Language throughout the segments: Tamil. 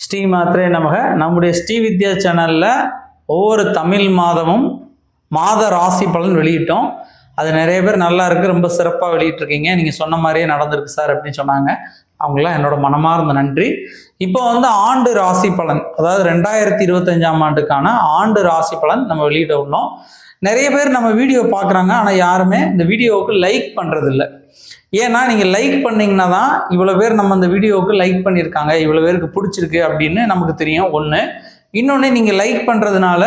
ஸ்ரீ மாத்ரே நமக. நம்முடைய ஸ்ரீ வித்யா சேனலில் ஒவ்வொரு தமிழ் மாதமும் மாத ராசி பலன் வெளியிட்டோம். அது நிறைய பேர் நல்லா இருக்குது, ரொம்ப சிறப்பாக வெளியிட்டிருக்கீங்க, நீங்கள் சொன்ன மாதிரியே நடந்திருக்கு சார் அப்படின்னு சொன்னாங்க. அவங்களாம் என்னோட மனமார்ந்த நன்றி. இப்போ ஆண்டு ராசி பலன், அதாவது 2025ஆம் ஆண்டுக்கான ஆண்டு ராசி பலன் நம்ம வெளியிட உள்ளோம். நிறைய பேர் நம்ம வீடியோ பார்க்குறாங்க, ஆனால் யாருமே இந்த வீடியோவுக்கு லைக் பண்ணுறதில்ல. ஏன்னா நீங்கள் லைக் பண்ணிங்கன்னா தான் இவ்வளோ பேர் நம்ம இந்த வீடியோவுக்கு லைக் பண்ணியிருக்காங்க, இவ்வளோ பேருக்கு பிடிச்சிருக்கு அப்படின்னு நமக்கு தெரியும். ஒன்று. இன்னொன்று, நீங்கள் லைக் பண்ணுறதுனால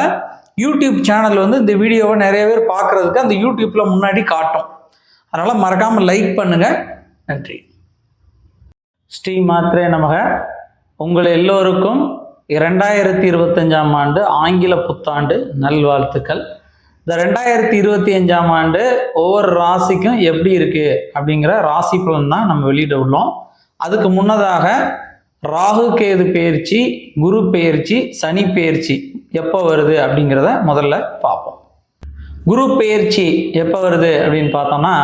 யூடியூப் சேனல் இந்த வீடியோவை நிறைய பேர் பார்க்குறதுக்கு அந்த யூடியூப்பில் முன்னாடி காட்டும். அதனால் மறக்காமல் லைக் பண்ணுங்கள். நன்றி. ஸ்ரீ மாத்ரே நமக. உங்கள் எல்லோருக்கும் 2025ஆம் ஆண்டு ஆங்கில புத்தாண்டு நல்வாழ்த்துக்கள். இந்த 2025ஆம் ஆண்டு ஒவ்வொரு ராசிக்கும் எப்படி இருக்குது அப்படிங்கிற ராசி பலன் தான் நம்ம வெளியிட உள்ளோம். அதுக்கு முன்னதாக ராகு கேது பெயர்ச்சி, குரு பெயர்ச்சி, சனி பெயர்ச்சி எப்போ வருது அப்படிங்கிறத முதல்ல பார்ப்போம். குரு பெயர்ச்சி எப்போ வருது அப்படின்னு பார்த்தோம்னா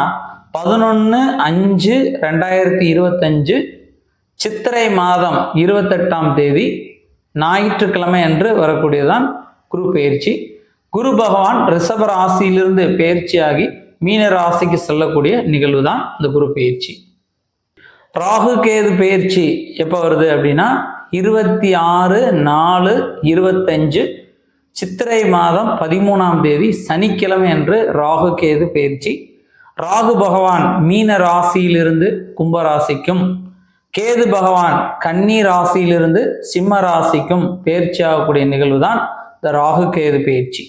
11/5/2025 சித்திரை மாதம் 28ஆம் தேதி ஞாயிற்றுக்கிழமை அன்று வரக்கூடியதான் குரு பெயர்ச்சி. குரு பகவான் ரிஷப ராசியிலிருந்து பெயர்ச்சியாகி மீன ராசிக்கு செல்லக்கூடிய நிகழ்வு தான் இந்த குரு பெயர்ச்சி. ராகு கேது பெயர்ச்சி எப்போ வருது அப்படின்னா 26/4/25 சித்திரை மாதம் 13ஆம் தேதி சனிக்கிழமை அன்று ராகு கேது பெயர்ச்சி. ராகு பகவான் மீன ராசியிலிருந்து கும்ப ராசிக்கும், கேது பகவான் கன்னி ராசியிலிருந்து சிம்ம ராசிக்கும் பெயர்ச்சி ஆகக்கூடிய நிகழ்வு தான் இந்த ராகு கேது பெயர்ச்சி.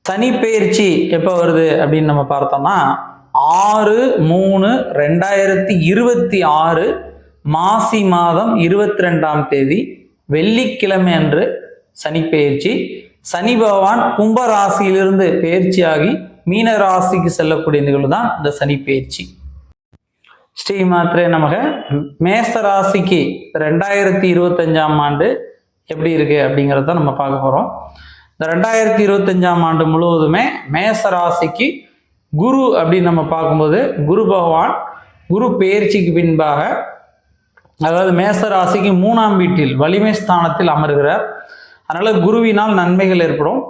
சனி பெயர்ச்சி எப்போ வருது அப்படின்னு நம்ம பார்த்தோம்னா 6/3/2026 மாசி மாதம் 22ஆம் தேதி வெள்ளிக்கிழமை அன்று சனி பெயர்ச்சி. சனி பகவான் கும்ப ராசியிலிருந்து பெயர்ச்சியாகி மீன ராசிக்கு செல்லக்கூடிய நிகழ்வு தான் இந்த சனி பெயர்ச்சி. ஸ்ரீ மாத்ரே நமக. மேச ராசிக்கு 2025ஆம் ஆண்டு எப்படி இருக்கு அப்படிங்கிறத நம்ம பார்க்க போகிறோம். இந்த 2025ஆம் ஆண்டு முழுவதுமே மேச ராசிக்கு குரு அப்படின்னு நம்ம பார்க்கும்போது குரு பகவான் குரு பெயர்ச்சிக்கு பின்பாக, அதாவது மேச ராசிக்கு 3ஆம் வீட்டில் வலிமை ஸ்தானத்தில் அமர்கிறார். அதனால் குருவினால் நன்மைகள் ஏற்படும்.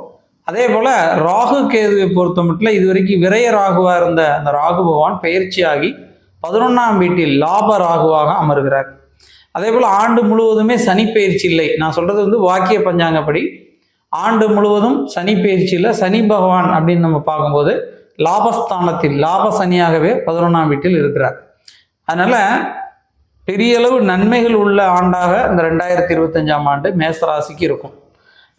அதே போல் ராகு கேதுவை பொறுத்த மட்டும் இதுவரைக்கும் விரய ராகுவாக இருந்த அந்த ராகு பகவான் பெயர்ச்சியாகி 11ஆம் வீட்டில் லாப ராகுவாக அமர்கிறார். அதே போல் ஆண்டு முழுவதுமே சனி பயிற்சி இல்லை. நான் சொல்கிறது வாக்கிய பஞ்சாங்கப்படி ஆண்டு முழுவதும் சனி பயிற்சி இல்லை. சனி பகவான் அப்படின்னு நம்ம பார்க்கும்போது லாபஸ்தானத்தில் லாப சனியாகவே 11ஆம் வீட்டில் இருக்கிறார். அதனால் பெரிய அளவு நன்மைகள் உள்ள ஆண்டாக இந்த 2025ஆம் ஆண்டு மேசராசிக்கு இருக்கும்.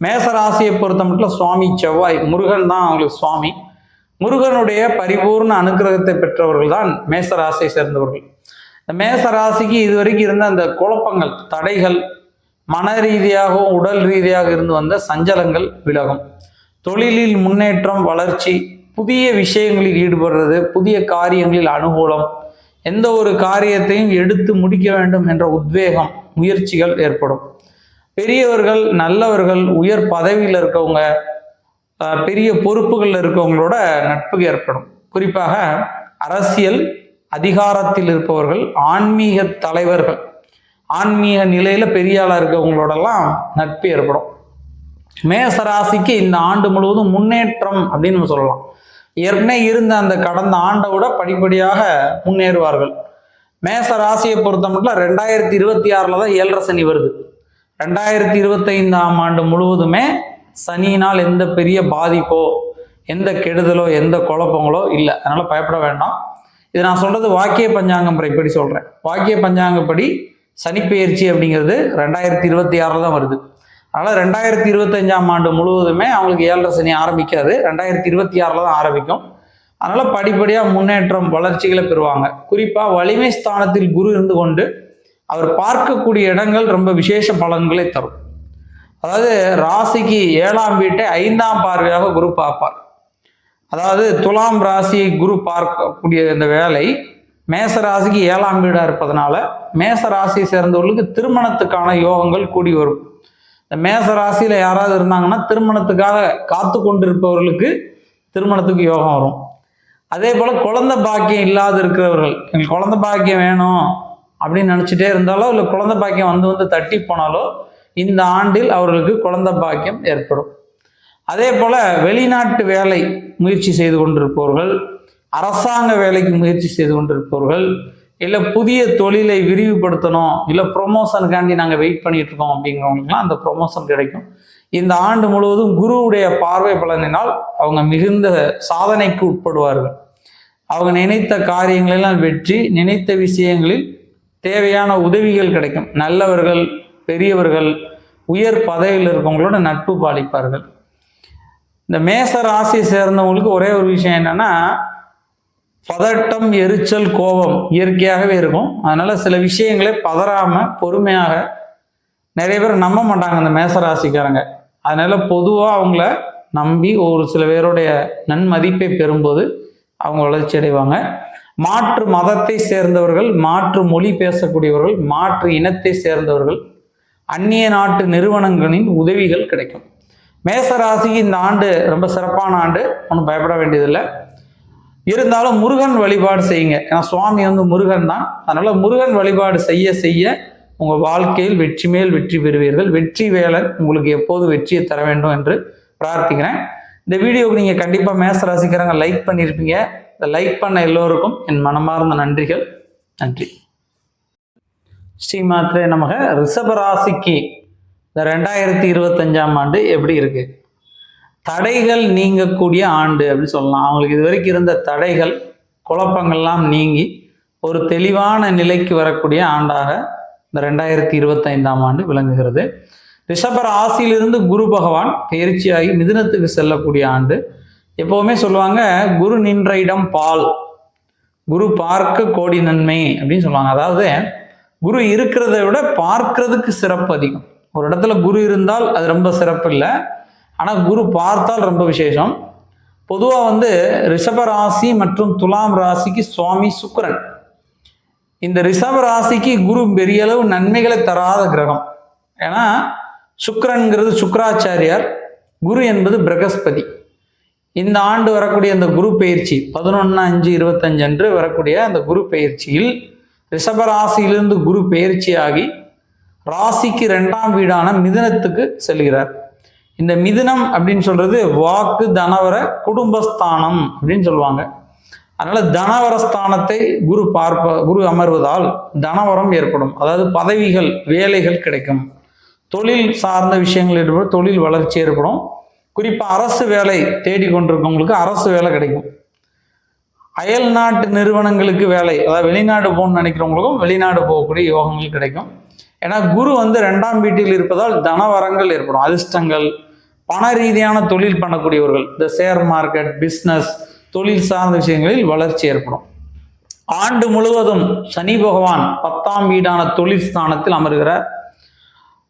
மேசராசியை பொறுத்த மட்டும் சுவாமி செவ்வாய், முருகன் தான் அவங்களுக்கு சுவாமி. முருகனுடைய பரிபூர்ண அனுகிரகத்தை பெற்றவர்கள் தான் மேசராசியை சேர்ந்தவர்கள். இந்த மேசராசிக்கு இதுவரைக்கும் இருந்த அந்த குழப்பங்கள், தடைகள், மன ரீதியாகவும் உடல் ரீதியாக இருந்து வந்த சஞ்சலங்கள் விலகும். தொழிலில் முன்னேற்றம், வளர்ச்சி, புதிய விஷயங்களில் ஈடுபடுறது, புதிய காரியங்களில் அனுகூலம், எந்த ஒரு காரியத்தையும் எடுத்து முடிக்க வேண்டும் என்ற உத்வேகம், முயற்சிகள் ஏற்படும். பெரியவர்கள், நல்லவர்கள், உயர் பதவியில் இருக்கவங்க, பெரிய பொறுப்புகளில் இருக்கவங்களோட நட்பு ஏற்படும். குறிப்பாக அரசியல் அதிகாரத்தில் இருப்பவர்கள், ஆன்மீக தலைவர்கள், ஆன்மீக நிலையில் பெரிய ஆளாக இருக்கவங்களோடலாம் நட்பு ஏற்படும். மேசராசிக்கு இந்த ஆண்டு முழுவதும் முன்னேற்றம் அப்படின்னு நம்ம சொல்லலாம். ஏற்கனவே இருந்த அந்த கடந்த ஆண்டை விட படிப்படியாக முன்னேறுவார்கள். மேசராசியை பொறுத்த மட்டும் 2026 தான் 7.5 சனி வருது. 2025ஆம் ஆண்டு முழுவதுமே சனியினால் எந்த பெரிய பாதிப்போ, எந்த கெடுதலோ, எந்த குழப்பங்களோ இல்லை. அதனால் பயப்பட வேண்டாம். இது நான் சொல்கிறது வாக்கிய பஞ்சாங்கம் இப்படி சொல்கிறேன். வாக்கிய பஞ்சாங்கப்படி சனி பெயர்ச்சி அப்படிங்கிறது 2026 தான் வருது. அதனால் 2025ஆம் ஆண்டு முழுவதுமே அவங்களுக்கு 7.5 சனி ஆரம்பிக்காது, 2026 தான் ஆரம்பிக்கும். அதனால் படிப்படியாக முன்னேற்றம், வளர்ச்சிகளை பெறுவாங்க. குறிப்பாக வலிமை ஸ்தானத்தில் குரு இருந்து கொண்டு அவர் பார்க்கக்கூடிய இடங்கள் ரொம்ப விசேஷ பலன்களை தரும். அதாவது ராசிக்கு 7ஆம் வீட்டை 5ஆம் பார்வையாக குரு பார்ப்பார். அதாவது துலாம் ராசியை குரு பார்க்கக்கூடிய இந்த வேலை மேச ராசிக்கு 7ஆம் வீடாக இருப்பதனால மேச ராசியை சேர்ந்தவர்களுக்கு திருமணத்துக்கான யோகங்கள் கூடி வரும். இந்த மேச ராசியில் யாராவது இருந்தாங்கன்னா திருமணத்துக்காக காத்து கொண்டிருப்பவர்களுக்கு திருமணத்துக்கு யோகம் வரும். அதே போல் குழந்தை பாக்கியம் இல்லாத இருக்கிறவர்கள், எங்களுக்கு குழந்தை பாக்கியம் வேணும் அப்படின்னு நினச்சிட்டே இருந்தாலோ, இல்லை குழந்தை பாக்கியம் வந்து தட்டி போனாலோ இந்த ஆண்டில் அவர்களுக்கு குழந்தை பாக்கியம் ஏற்படும். அதே போல வெளிநாட்டு வேலை முயற்சி செய்து கொண்டிருப்பவர்கள், அரசாங்க வேலைக்கு முயற்சி செய்து கொண்டிருப்பவர்கள், இல்லை புதிய தொழிலை விரிவுபடுத்தணும், இல்லை ப்ரொமோஷனுக்காண்டி நாங்கள் வெயிட் பண்ணிட்டு இருக்கோம் அப்படிங்கிறவங்களுக்குலாம் அந்த ப்ரொமோஷன் கிடைக்கும். இந்த ஆண்டு முழுவதும் குருவுடைய பார்வை பலனினால் அவங்க மிகுந்த சாதனைக்கு உட்படுவார்கள். அவங்க நினைத்த காரியங்களெல்லாம் வெற்றி, நினைத்த விஷயங்களில் தேவையான உதவிகள் கிடைக்கும். நல்லவர்கள், பெரியவர்கள், உயர் பதவியில் இருக்கவங்களோட நட்பு பாலிப்பார்கள். இந்த மேச ராசியை சேர்ந்தவங்களுக்கு ஒரே ஒரு விஷயம் என்னன்னா, பதட்டம், எரிச்சல், கோபம் இயற்கையாகவே இருக்கும். அதனால சில விஷயங்களே பதறாம பொறுமையாக, நிறைய பேர் நம்ப மாட்டாங்க இந்த மேச ராசிக்காரங்க. அதனால பொதுவாக அவங்கள நம்பி ஒரு சில பேருடைய நன்மதிப்பை பெறும்போது அவங்க வளர்ச்சி அடைவாங்க. மாற்று மதத்தை சேர்ந்தவர்கள், மாற்று மொழி பேசக்கூடியவர்கள், மாற்று இனத்தை சேர்ந்தவர்கள், அந்நிய நாட்டு நிறுவனங்களின் உதவிகள் கிடைக்கும். மேசராசிக்கு இந்த ஆண்டு ரொம்ப சிறப்பான ஆண்டு, ஒன்றும் பயப்பட வேண்டியதில்லை. இருந்தாலும் முருகன் வழிபாடு செய்யுங்க. ஏன்னா சுவாமி முருகன் தான். அதனால முருகன் வழிபாடு செய்ய செய்ய உங்கள் வாழ்க்கையில் வெற்றி மேல் வெற்றி பெறுவீர்கள். வெற்றி வேலன் உங்களுக்கு எப்போது வெற்றியை தர வேண்டும் என்று பிரார்த்திக்கிறேன். இந்த வீடியோவுக்கு நீங்கள் கண்டிப்பாக மேச ராசிக்காரங்க லைக் பண்ணியிருப்பீங்க. இந்த லைக் பண்ண எல்லோருக்கும் என் மனமார்ந்த நன்றிகள். நன்றி. ஸ்ரீமாத்ரே நமக. ரிஷபராசிக்கு இந்த 2025ஆம் ஆண்டு எப்படி இருக்கு? தடைகள் நீங்கக்கூடிய ஆண்டு அப்படின்னு சொல்லலாம். அவங்களுக்கு இது வரைக்கும் இருந்த தடைகள், குழப்பங்கள்லாம் நீங்கி ஒரு தெளிவான நிலைக்கு வரக்கூடிய ஆண்டாக இந்த 2025ஆம் ஆண்டு விளங்குகிறது. ரிஷப ராசியிலிருந்து குரு பகவான் பயிற்சியாகி மிதுனத்துக்கு செல்லக்கூடிய ஆண்டு. எப்போவுமே சொல்லுவாங்க, குரு நின்ற இடம் பால், குரு பார்க்க கோடி நன்மை அப்படின்னு சொல்லுவாங்க. அதாவது குரு இருக்கிறத விட பார்க்கறதுக்கு சிறப்பு அதிகம். ஒரு இடத்துல குரு இருந்தால் அது ரொம்ப சிறப்பு இல்லை, ஆனால் குரு பார்த்தால் ரொம்ப விசேஷம். பொதுவாக ரிஷப ராசி மற்றும் துலாம் ராசிக்கு சுவாமி சுக்கிரன். இந்த ரிஷப ராசிக்கு குரு பெரிய அளவு நன்மைகளை தராத கிரகம். ஏன்னா சுக்கிரன்கிறது சுக்கராச்சாரியார், குரு என்பது பிரகஸ்பதி. இந்த ஆண்டு வரக்கூடிய அந்த குரு பயிற்சி 11/5/25 அன்று வரக்கூடிய அந்த குரு பயிற்சியில் ரிஷபராசியிலிருந்து குரு பயிற்சியாகி ராசிக்கு 2ஆம் வீடான மிதுனத்துக்கு செல்கிறார். இந்த மிதுனம் அப்படின்னு சொல்றது வாக்கு, தனவர, குடும்பஸ்தானம் அப்படின்னு சொல்லுவாங்க. அதனால தனவரஸ்தானத்தை குரு அமர்வதால் தனவரம் ஏற்படும். அதாவது பதவிகள், வேலைகள் கிடைக்கும். தொழில் சார்ந்த விஷயங்கள் ஏற்படும், தொழில் வளர்ச்சி ஏற்படும். குறிப்பாக அரசு வேலை தேடிக்கொண்டிருக்கவங்களுக்கு அரசு வேலை கிடைக்கும். அயல் நாட்டு நிறுவனங்களுக்கு வேலை, அதாவது வெளிநாடு போகணும்னு நினைக்கிறவங்களுக்கும் வெளிநாடு போகக்கூடிய யோகங்கள் கிடைக்கும். ஏன்னா குரு 2ஆம் வீட்டில் இருப்பதால் தனவரங்கள் ஏற்படும். அதிர்ஷ்டங்கள், பண ரீதியான தொழில் பண்ணக்கூடியவர்கள், இந்த ஷேர் மார்க்கெட், பிஸ்னஸ், தொழில் சார்ந்த விஷயங்களில் வளர்ச்சி ஏற்படும். ஆண்டு முழுவதும் சனி பகவான் 10ஆம் வீடான தொழில் ஸ்தானத்தில் அமர்கிறார்.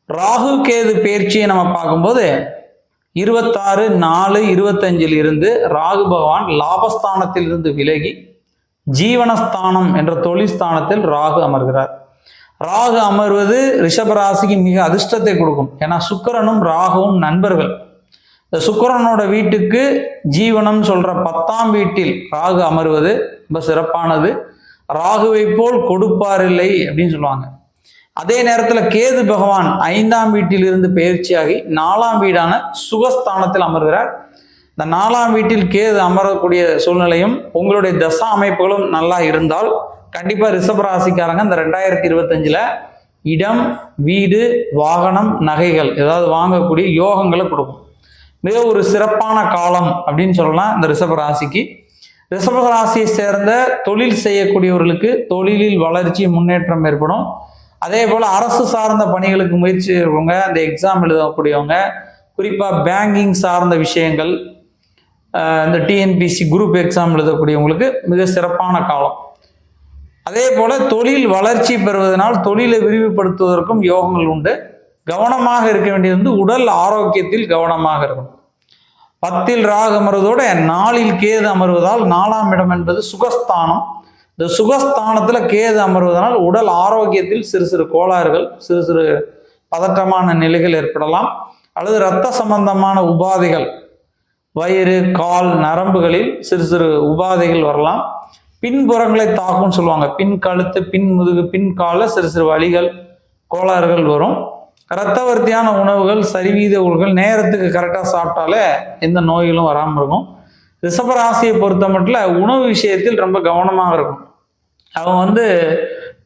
ராகு கேது பயிற்சியை நம்ம பார்க்கும்போது 26/4/25 இருந்து ராகு பகவான் லாபஸ்தானத்தில் இருந்து விலகி ஜீவனஸ்தானம் என்ற தொழில் ஸ்தானத்தில் ராகு அமர்கிறார். ராகு அமர்வது ரிஷபராசிக்கு மிக அதிர்ஷ்டத்தை கொடுக்கும். ஏன்னா சுக்கிரனும் ராகுவும் நண்பர்கள். இந்த சுக்கிரனோட வீட்டுக்கு ஜீவனம் சொல்ற 10ஆம் வீட்டில் ராகு அமர்வது ரொம்ப சிறப்பானது. ராகுவை போல் கொடுப்பார் இல்லை அப்படின்னு சொல்லுவாங்க. அதே நேரத்தில் கேது பகவான் 5ஆம் வீட்டில் இருந்து பயிற்சியாகி 4ஆம் வீடான சுகஸ்தானத்தில் அமர்கிறார். இந்த 4ஆம் வீட்டில் கேது அமரக்கூடிய சூழ்நிலையும் உங்களுடைய தசா அமைப்புகளும் நல்லா இருந்தால் கண்டிப்பா ரிஷபராசிக்காரங்க இந்த 2025ல இடம், வீடு, வாகனம், நகைகள் ஏதாவது வாங்கக்கூடிய யோகங்களை கொடுக்கும். மிக ஒரு சிறப்பான காலம் அப்படின்னு சொல்லலாம் இந்த ரிஷபராசிக்கு. ரிஷபராசியை சேர்ந்த தொழில் செய்யக்கூடியவர்களுக்கு தொழிலில் வளர்ச்சி, முன்னேற்றம் ஏற்படும். அதே போல் அரசு சார்ந்த பணிகளுக்கு முயற்சி செய்கிறவங்க, அந்த எக்ஸாம் எழுதக்கூடியவங்க, குறிப்பாக பேங்கிங் சார்ந்த விஷயங்கள், இந்த டிஎன்பிசி குரூப் எக்ஸாம் எழுதக்கூடியவங்களுக்கு மிக சிறப்பான காலம். அதே போல் தொழில் வளர்ச்சி பெறுவதனால் தொழிலை விரிவுபடுத்துவதற்கும் யோகங்கள் உண்டு. கவனமாக இருக்க வேண்டியது உடல் ஆரோக்கியத்தில் கவனமாக இருக்கும். 10இல் ராகு அமர்வதோடு 4இல் கேது அமர்வதால் 4ஆம் இடம் என்பது சுகஸ்தானம். இந்த சுகஸ்தானத்தில் கேது அமர்வதனால் உடல் ஆரோக்கியத்தில் சிறு சிறு கோளாறுகள், சிறு சிறு பதட்டமான நிலைகள் ஏற்படலாம். அல்லது இரத்த சம்பந்தமான உபாதைகள், வயிறு, கால், நரம்புகளில் சிறு சிறு உபாதைகள் வரலாம். பின்புறங்களை தாக்கும்னு சொல்லுவாங்க. பின் கழுத்து, பின் முதுகு, பின் காலில் சிறு சிறு வலிகள், கோளாறுகள் வரும். இரத்தவர்த்தியான உணவுகள், சரிவீத உணவுகள் நேரத்துக்கு கரெக்டாக சாப்பிட்டாலே எந்த நோய்களும் வராமல் இருக்கும். ரிஷபராசியை பொறுத்த மட்டும் உணவு விஷயத்தில் ரொம்ப கவனமாக இருக்கும். அவங்க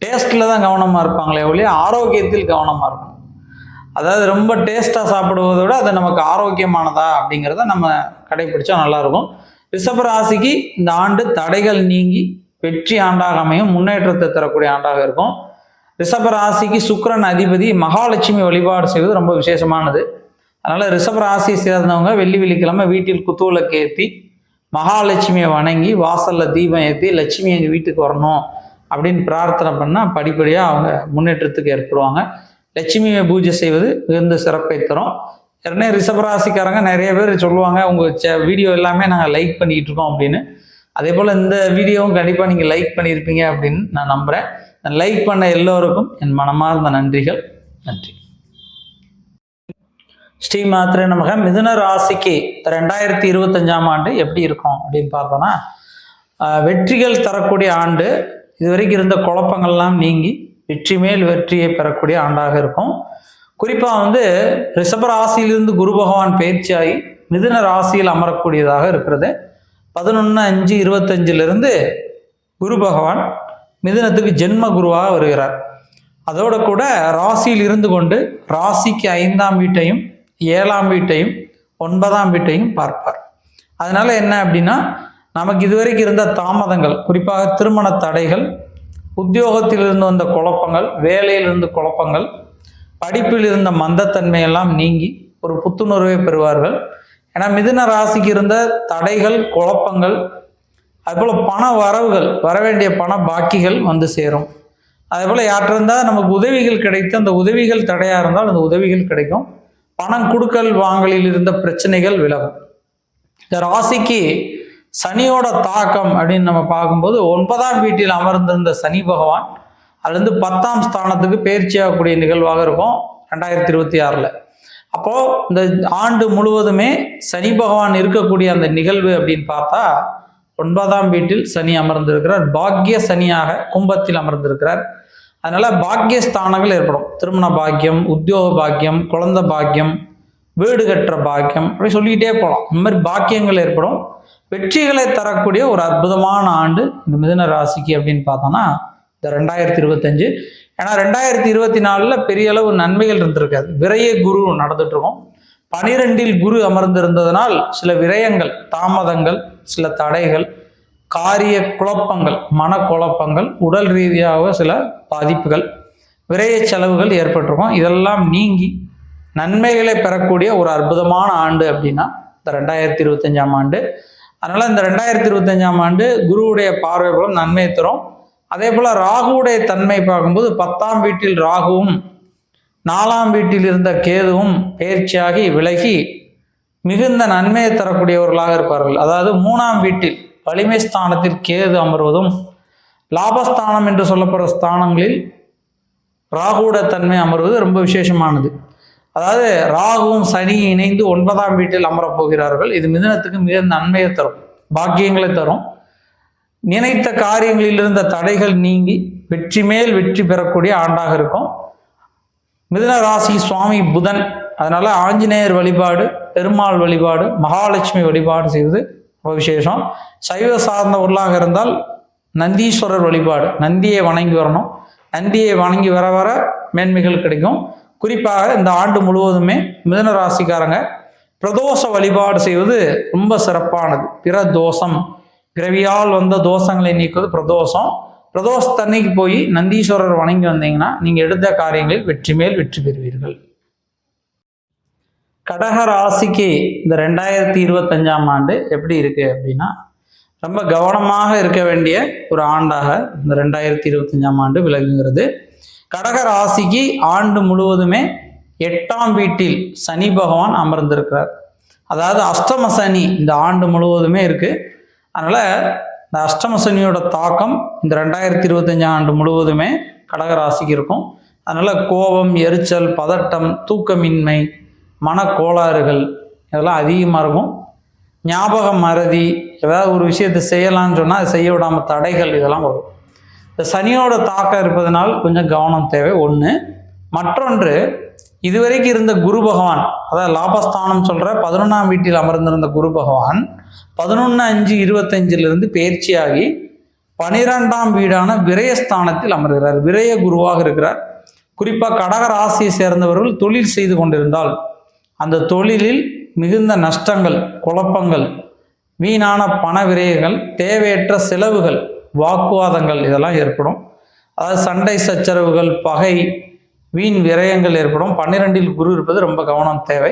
டேஸ்ட்டில் தான் கவனமாக இருப்பாங்களே ஒழிய ஆரோக்கியத்தில் கவனமாக இருக்கும். அதாவது ரொம்ப டேஸ்ட்டாக சாப்பிடுவதை விட அது நமக்கு ஆரோக்கியமானதா அப்படிங்கிறத நம்ம கடைபிடிச்சா நல்லாயிருக்கும். ரிஷபராசிக்கு இந்த ஆண்டு தடைகள் நீங்கி வெற்றி ஆண்டாக அமையும், முன்னேற்றத்தை தரக்கூடிய ஆண்டாக இருக்கும். ரிஷபராசிக்கு சுக்கிரன் அதிபதி, மகாலட்சுமி வழிபாடு செய்வது ரொம்ப விசேஷமானது. அதனால் ரிஷபராசியை சேர்ந்தவங்க வெள்ளிக்கிழமை வீட்டில் குத்துவிளக்கு ஏற்றி மகாலட்சுமியை வணங்கி வாசலில் தீபம் ஏற்றி லட்சுமி எங்கள் வீட்டுக்கு வரணும் அப்படின்னு பிரார்த்தனை பண்ணால் படிப்படியாக அவங்க முன்னேற்றத்துக்கு ஏற்படுவாங்க. லட்சுமியை பூஜை செய்வது மிகுந்த சிறப்பை தரும். ஏற்கனவே ரிஷபராசிக்காரங்க நிறைய பேர் சொல்லுவாங்க, உங்கள் வீடியோ எல்லாமே நாங்கள் லைக் பண்ணிக்கிட்டு இருக்கோம் அப்படின்னு. அதே போல் இந்த வீடியோவும் கண்டிப்பாக நீங்கள் லைக் பண்ணியிருப்பீங்க அப்படின்னு நான் நம்புகிறேன். லைக் பண்ண எல்லோருக்கும் என் மனமார்ந்த நன்றிகள். நன்றி. ஸ்ரீ மாத்திரை நமக. மிதுன ராசிக்கு 2025ஆம் ஆண்டு எப்படி இருக்கும் அப்படின்னு பார்த்தோன்னா, வெற்றிகள் தரக்கூடிய ஆண்டு. இதுவரைக்கும் இருந்த குழப்பங்கள்லாம் நீங்கி வெற்றி மேல் வெற்றியை பெறக்கூடிய ஆண்டாக இருக்கும். குறிப்பாக ரிஷபராசியிலிருந்து குரு பகவான் பயிற்சியாகி மிதுன ராசியில் அமரக்கூடியதாக இருக்கிறது. 11/5/25 குரு பகவான் மிதுனத்துக்கு ஜென்ம குருவாக வருகிறார். அதோட கூட ராசியில் இருந்து கொண்டு ராசிக்கு 5ஆம் வீட்டையும் 7ஆம் வீட்டையும் 9ஆம் வீட்டையும் பார்ப்பார். அதனால என்ன அப்படின்னா, நமக்கு இதுவரைக்கும் இருந்த தாமதங்கள், குறிப்பாக திருமண தடைகள், உத்தியோகத்திலிருந்து வந்த குழப்பங்கள், வேலையிலிருந்து குழப்பங்கள், படிப்பில் இருந்த மந்தத்தன்மையெல்லாம் நீங்கி ஒரு புத்துணர்வை பெறுவார்கள். ஏன்னா மிதுன ராசிக்கு இருந்த தடைகள், குழப்பங்கள், அதுபோல் பண வரவுகள், வரவேண்டிய பண பாக்கிகள் சேரும். அதே போல் யாற்றிருந்தால் நமக்கு உதவிகள் கிடைத்து அந்த உதவிகள் தடையாக இருந்தால் அந்த உதவிகள் கிடைக்கும். பணம் கொடுக்கல் வாங்கலில் இருந்த பிரச்சனைகள் விலகும். இந்த ராசிக்கு சனியோட தாக்கம் அப்படின்னு நம்ம பார்க்கும்போது 9ஆம் வீட்டில் அமர்ந்திருந்த சனி பகவான் அதுலேருந்து 10ஆம் ஸ்தானத்துக்கு பயிற்சியாகக்கூடிய நிகழ்வாக இருக்கும் 2026. அப்போது இந்த ஆண்டு முழுவதுமே சனி பகவான் இருக்கக்கூடிய அந்த நிகழ்வு அப்படின்னு பார்த்தா 9ஆம் வீட்டில் சனி அமர்ந்திருக்கிறார். பாக்கிய சனியாக கும்பத்தில் அமர்ந்திருக்கிறார். அதனால பாக்கிய ஸ்தானங்கள் ஏற்படும். திருமண பாக்கியம், உத்தியோக பாக்கியம், குழந்தை பாக்கியம், வீடு கட்டுற பாக்கியம், அப்படி சொல்லிக்கிட்டே போகலாம். இந்த மாதிரி பாக்கியங்கள் ஏற்படும். வெற்றிகளை தரக்கூடிய ஒரு அற்புதமான ஆண்டு இந்த மிதுன ராசிக்கு அப்படின்னு பார்த்தோம்னா இந்த 2025. ஏன்னா 2024 பெரிய அளவு நன்மைகள் இருந்திருக்காது. விரய குரு நடந்துட்டு இருக்கும். 12இல் குரு அமர்ந்திருந்ததனால் சில விரயங்கள், தாமதங்கள், சில தடைகள், காரிய குழப்பங்கள், மனக்குழப்பங்கள், உடல் ரீதியாக சில பாதிப்புகள், விரய செலவுகள் ஏற்பட்டிருக்கும். இதெல்லாம் நீங்கி நன்மைகளை பெறக்கூடிய ஒரு அற்புதமான ஆண்டு அப்படின்னா இந்த 2025ஆம் ஆண்டு. அதனால் இந்த 2025ஆம் ஆண்டு குருவுடைய பார்வை மூலம் நன்மை தரும். அதே போல் ராகுவுடைய தன்மை பார்க்கும்போது 10ஆம் வீட்டில் ராகுவும் 4ஆம் வீட்டில் இருந்த கேதுவும் பயிற்சியாகி விலகி மிகுந்த நன்மையை தரக்கூடியவர்களாக இருப்பார்கள். அதாவது 3ஆம் வீட்டில் வலிமை ஸ்தானத்தில் கேது அமர்வதும், லாபஸ்தானம் என்று சொல்லப்படுற ஸ்தானங்களில் ராகுவோட தன்மை அமர்வது ரொம்ப விசேஷமானது. அதாவது ராகுவும் சனி இணைந்து 9ஆம் வீட்டில் அமரப் போகிறார்கள். இது மிதுனத்துக்கு மிக நன்மையை தரும், பாக்கியங்களை தரும். நினைத்த காரியங்களில் இருந்த தடைகள் நீங்கி வெற்றி மேல் வெற்றி பெறக்கூடிய ஆண்டாக இருக்கும். மிதுன ராசி சுவாமி புதன். அதனால ஆஞ்சநேயர் வழிபாடு, பெருமாள் வழிபாடு, மகாலட்சுமி வழிபாடு செய்வது ரொம்ப விசேஷம். சைவ சார்ந்தவர்களாக இருந்தால் நந்தீஸ்வரர் வழிபாடு, நந்தியை வணங்கி வரணும். நந்தியை வணங்கி வர வர மேன்மைகள் கிடைக்கும். குறிப்பாக இந்த ஆண்டு முழுவதுமே மிதுன ராசிக்காரங்க பிரதோஷ வழிபாடு செய்வது ரொம்ப சிறப்பானது. பிரதோஷம், பிறவியால் வந்த தோஷங்களை நீக்குவது பிரதோஷம். பிரதோஷத்தன்னைக்கு போய் நந்தீஸ்வரர் வணங்கி வந்தீங்கன்னா நீங்கள் எடுத்த காரியங்களில் வெற்றி மேல் வெற்றி பெறுவீர்கள். கடக ராசிக்கு இந்த 2025ஆம் ஆண்டு எப்படி இருக்கு அப்படின்னா, ரொம்ப கவனமாக இருக்க வேண்டிய ஒரு ஆண்டாக இந்த 2025ஆம் ஆண்டு விளங்குகிறது. கடக ராசிக்கு ஆண்டு முழுவதுமே 8ஆம் வீட்டில் சனி பகவான் அமர்ந்திருக்கிறார். அதாவது அஷ்டம சனி இந்த ஆண்டு முழுவதுமே இருக்கு. அதனால இந்த அஷ்டம சனியோட தாக்கம் இந்த 2025ஆம் ஆண்டு முழுவதுமே கடகராசிக்கு இருக்கும். அதனால கோபம், எரிச்சல், பதட்டம், தூக்கமின்மை, மனக்கோளாறுகள் இதெல்லாம் அதிகமாக இருக்கும். ஞாபகம் மறதி, ஏதாவது ஒரு விஷயத்தை செய்யலான்னு சொன்னால் அதை செய்ய விடாமல் தடைகள் இதெல்லாம் வரும். இந்த சனியோட தாக்கம் இருப்பதனால் கொஞ்சம் கவனம் தேவை ஒன்று. மற்றொன்று, இதுவரைக்கும் இருந்த குரு பகவான், அதாவது லாபஸ்தானம் சொல்ற 11ஆம் வீட்டில் அமர்ந்திருந்த குரு பகவான் 11/5/25 பயிற்சியாகி 12ஆம் வீடான விரயஸ்தானத்தில் அமர்கிறார். விரய குருவாக இருக்கிறார். குறிப்பாக கடக ராசியை சேர்ந்தவர்கள் தொழில் செய்து கொண்டிருந்தால் அந்த தொழிலில் மிகுந்த நஷ்டங்கள், குழப்பங்கள், வீணான பண விரயங்கள், தேவையற்ற செலவுகள், வாக்குவாதங்கள் இதெல்லாம் ஏற்படும். அதாவது சண்டை சச்சரவுகள், பகை, வீண் விரயங்கள் ஏற்படும். 12இல் குரு இருப்பது ரொம்ப கவனம் தேவை.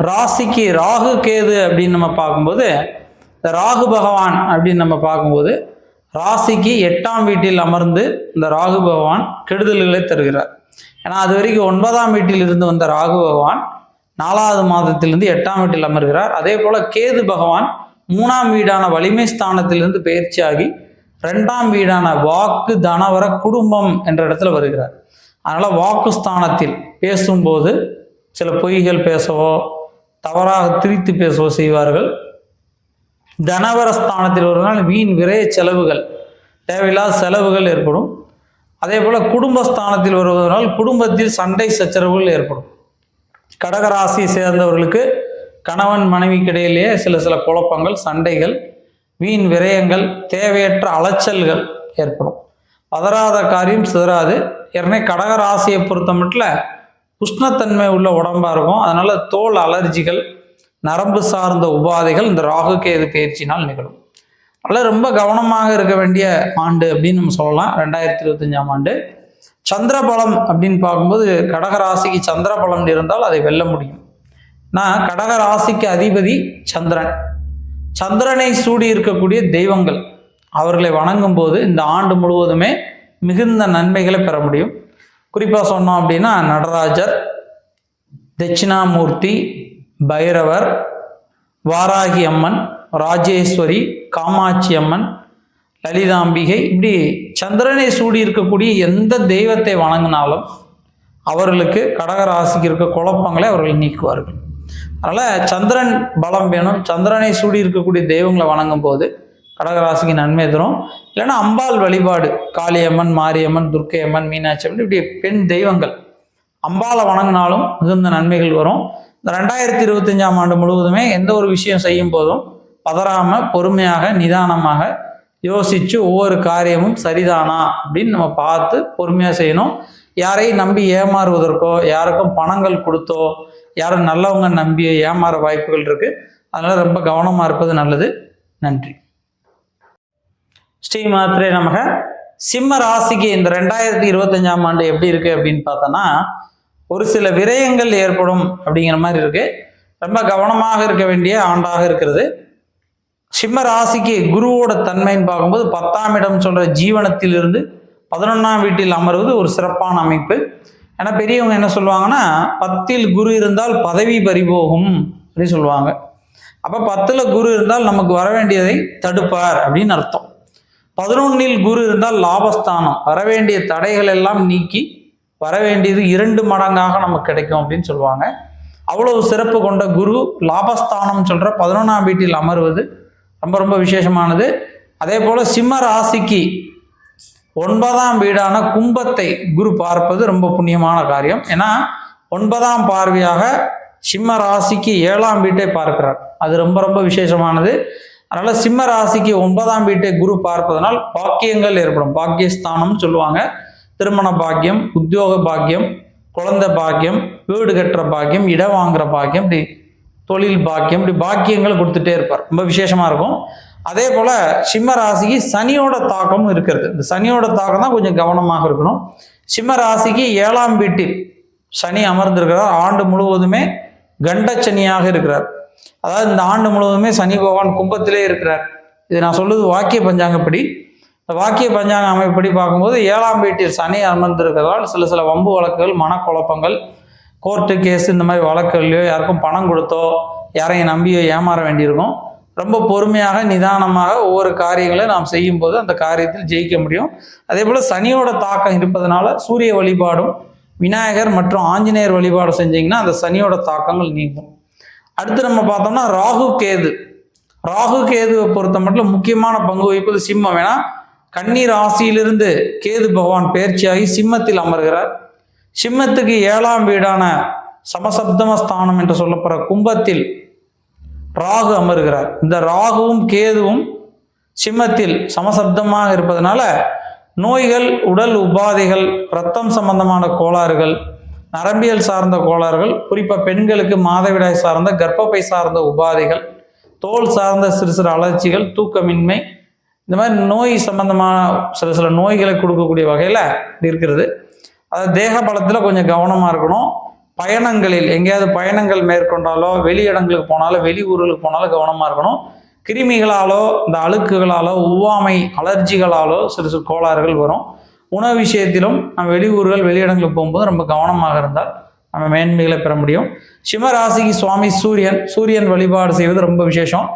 ராசிக்கு ராகு கேது அப்படின்னு நம்ம பார்க்கும்போது, இந்த ராகு பகவான் அப்படின்னு நம்ம பார்க்கும்போது ராசிக்கு 8ஆம் வீட்டில் அமர்ந்து இந்த ராகு பகவான் கெடுதல்களை தருகிறார். ஏன்னா அது வரைக்கும் 9ஆம் வீட்டில் இருந்து வந்த ராகு பகவான் 4வது மாதத்திலிருந்து 8ஆம் வீட்டில் அமர்கிறார். அதே போல கேது பகவான் 3ஆம் வீடான வலிமை ஸ்தானத்திலிருந்து பயிற்சியாகி 2ஆம் வீடான வாக்கு, தனவர, குடும்பம் என்ற இடத்துல வருகிறார். அதனால வாக்கு ஸ்தானத்தில் பேசும்போது சில பொய்கள் பேசவோ தவறாக திரித்து பேசவோ செய்வார்கள். தனவர ஸ்தானத்தில் வருவதனால் வீண் விரைய செலவுகள், தேவையில்லாத செலவுகள் ஏற்படும். அதே போல குடும்பஸ்தானத்தில் வருவதனால் குடும்பத்தில் சண்டை சச்சரவுகள் ஏற்படும். கடகராசியை சேர்ந்தவர்களுக்கு கணவன் மனைவிக்கிடையிலேயே சில குழப்பங்கள், சண்டைகள், வீண் விரயங்கள், தேவையற்ற அலைச்சல்கள் ஏற்படும். பதறாத காரியம் சிதறாது. ஏற்கனவே கடகராசியை பொறுத்த மட்டும் உஷ்ணத்தன்மை உள்ள உடம்பா இருக்கும். அதனால தோல் அலர்ஜிகள், நரம்பு சார்ந்த உபாதைகள் இந்த ராகு கேது பயிற்சினால் நிகழும். அதனால் ரொம்ப கவனமாக இருக்க வேண்டிய ஆண்டு அப்படின்னு நம்ம சொல்லலாம் 2025ஆம் ஆண்டு. சந்திரபலம் அப்படின்னு பார்க்கும்போது கடகராசிக்கு சந்திரபலம் இருந்தால் அதை வெல்ல முடியும். நான் கடகராசிக்கு அதிபதி சந்திரன். சந்திரனை சூடி இருக்கக்கூடிய தெய்வங்கள் அவர்களை வணங்கும் போது இந்த ஆண்டு முழுவதுமே மிகுந்த நன்மைகளை பெற முடியும். குறிப்பாக சொன்னோம் அப்படின்னா நடராஜர், தட்சிணாமூர்த்தி, பைரவர், வாராகி அம்மன், ராஜேஸ்வரி, காமாட்சி அம்மன், லலிதாம்பிகை, இப்படி சந்திரனை சூடி இருக்கக்கூடிய எந்த தெய்வத்தை வணங்கினாலும் அவர்களுக்கு கடகராசிக்கு இருக்க குழப்பங்களை அவர்கள் நீக்குவார்கள். அதனால் சந்திரன் பலம் வேணும். சந்திரனை சூடி இருக்கக்கூடிய தெய்வங்களை வணங்கும் போது கடகராசிக்கு நன்மை தரும். இல்லைன்னா அம்பாள் வழிபாடு, காளியம்மன், மாரியம்மன், துர்க்கையம்மன், மீனாட்சி அம்மன், இப்படி பெண் தெய்வங்கள் அம்பாளை வணங்கினாலும் மிகுந்த நன்மைகள் வரும். இந்த 2025ஆம் ஆண்டு முழுவதுமே எந்த ஒரு விஷயம் செய்யும் போதும் பதறாமல் பொறுமையாக நிதானமாக யோசித்து ஒவ்வொரு காரியமும் சரிதானா அப்படின்னு நம்ம பார்த்து பொறுமையாக செய்யணும். யாரையும் நம்பி ஏமாறுவதற்கோ, யாருக்கும் பணங்கள் கொடுத்தோ, யாரும் நல்லவங்க நம்பி ஏமாற வாய்ப்புகள் இருக்குது. அதனால் ரொம்ப கவனமாக இருப்பது நல்லது. நன்றி. ஸ்ரீ மாத்ரே நமக. சிம்ம ராசிக்கு இந்த 2025ஆம் ஆண்டு எப்படி இருக்குது அப்படின்னு பார்த்தோன்னா, ஒரு சில விரயங்கள் ஏற்படும் அப்படிங்கிற மாதிரி இருக்குது. ரொம்ப கவனமாக இருக்க வேண்டிய ஆண்டாக இருக்கிறது. சிம்ம ராசிக்கு குருவோட தன்மைன்னு பார்க்கும்போது 10ஆம் இடம் சொல்கிற ஜீவனத்திலிருந்து 11ஆம் வீட்டில் அமர்வது ஒரு சிறப்பான அமைப்பு. ஏன்னா பெரியவங்க என்ன சொல்லுவாங்கன்னா, 10இல் குரு இருந்தால் பதவி பறிபோகும் அப்படின்னு சொல்லுவாங்க. அப்போ 10ல் குரு இருந்தால் நமக்கு வர வேண்டியதை தடுப்பார் அப்படின்னு அர்த்தம். 11இல் குரு இருந்தால் லாபஸ்தானம், வரவேண்டிய தடைகள் எல்லாம் நீக்கி வரவேண்டியது 2 மடங்காக நமக்கு கிடைக்கும் அப்படின்னு சொல்லுவாங்க. அவ்வளவு சிறப்பு கொண்ட குரு லாபஸ்தானம் சொல்கிற 11ஆம் வீட்டில் அமர்வது ரொம்ப ரொம்ப விசேஷமானது. அதே போல் சிம்ம ராசிக்கு 9ஆம் வீடான கும்பத்தை குரு பார்ப்பது ரொம்ப புண்ணியமான காரியம். ஏன்னா 9ஆம் பார்வையாக சிம்ம ராசிக்கு 7ஆம் வீட்டை பார்க்கிறார். அது ரொம்ப ரொம்ப விசேஷமானது. அதனால் சிம்ம ராசிக்கு 9ஆம் வீட்டை குரு பார்ப்பதனால் பாக்கியங்கள் ஏற்படும். பாக்கியஸ்தானம் சொல்லுவாங்க. திருமண பாக்கியம், உத்தியோக பாக்கியம், குழந்தை பாக்கியம், வீடு கட்டுற பாக்கியம், இடம் வாங்குற பாக்கியம், இப்படி தொழில் பாக்கியம், இப்படி பாக்கியங்கள் கொடுத்துட்டே இருப்பார். ரொம்ப விசேஷமாக இருக்கும். அதே போல் சிம்ம ராசிக்கு சனியோட தாக்கமும் இருக்கிறது. இந்த சனியோட தாக்கம் தான் கொஞ்சம் கவனமாக இருக்கணும். சிம்ம ராசிக்கு 7ஆம் வீட்டில் சனி அமர்ந்திருக்கிறார். ஆண்டு முழுவதுமே கண்டச்சனியாக இருக்கிறார். அதாவது இந்த ஆண்டு முழுவதுமே சனி பகவான் கும்பத்திலே இருக்கிறார். இது நான் சொல்லுவது வாக்கிய பஞ்சாங்கப்படி. இந்த வாக்கிய பஞ்சாங்க அமைப்படி பார்க்கும்போது 7ஆம் வீட்டில் சனி அமர்ந்திருக்கிறதால் சில வம்பு வழக்குகள், மனக்குழப்பங்கள், கோர்ட்டு கேஸ் இந்த மாதிரி வழக்குகள்லையோ யாருக்கும் பணம் கொடுத்தோ யாரையும் நம்பியோ ஏமாற வேண்டியிருக்கும். ரொம்ப பொறுமையாக நிதானமாக ஒவ்வொரு காரியங்களை நாம் செய்யும்போது அந்த காரியத்தில் ஜெயிக்க முடியும். அதே போல் சனியோட தாக்கம் இருப்பதனால சூரிய வழிபாடும் விநாயகர் மற்றும் ஆஞ்சநேயர் வழிபாடு செஞ்சிங்கன்னா அந்த சனியோட தாக்கங்கள் நீங்கும். அடுத்து நம்ம பார்த்தோம்னா ராகு கேது. ராகு கேதுவை பொறுத்த மட்டும் முக்கியமான பங்கு வகிப்பது சிம்மம். ஏன்னா கன்னி ராசியிலிருந்து கேது பகவான் பயிற்சியாகி சிம்மத்தில் அமர்கிறார். சிம்மத்துக்கு 7ஆம் வீடான சமசப்தமஸ்தானம் என்று சொல்லப்படுற கும்பத்தில் ராகு அமர்கிறார். இந்த ராகுவும் கேதுவும் சிம்மத்தில் சமசப்தமாக இருப்பதனால நோய்கள், உடல் உபாதைகள், இரத்தம் சம்பந்தமான கோளாறுகள், நரம்பியல் சார்ந்த கோளாறுகள், குறிப்பாக பெண்களுக்கு மாதவிடாய் சார்ந்த, கர்ப்பப்பை சார்ந்த உபாதைகள், தோல் சார்ந்த சிறு சிறு அலர்ச்சிகள், தூக்கமின்மை, இந்த மாதிரி நோய் சம்பந்தமான சில நோய்களை கொடுக்கக்கூடிய வகையில் இருக்கிறது. அதாவது தேக பலத்தில் கொஞ்சம் கவனமாக இருக்கணும். பயணங்களில் எங்கேயாவது பயணங்கள் மேற்கொண்டாலோ, வெளி இடங்களுக்கு போனாலோ, வெளி ஊர்களுக்கு போனாலும் கவனமாக இருக்கணும். கிருமிகளாலோ, இந்த அழுக்குகளாலோ, ஒவ்வாமை, அலர்ஜிகளாலோ சிறு கோளாறுகள் வரும். உணவு விஷயத்திலும் நம்ம வெளியூர்கள், வெளியிடங்களுக்கு போகும்போது ரொம்ப கவனமாக இருந்தால் நம்ம மேன்மைகளை பெற முடியும். சிம்ம ராசிக்கு சுவாமி சூரியன் வழிபாடு செய்வது ரொம்ப விசேஷம்.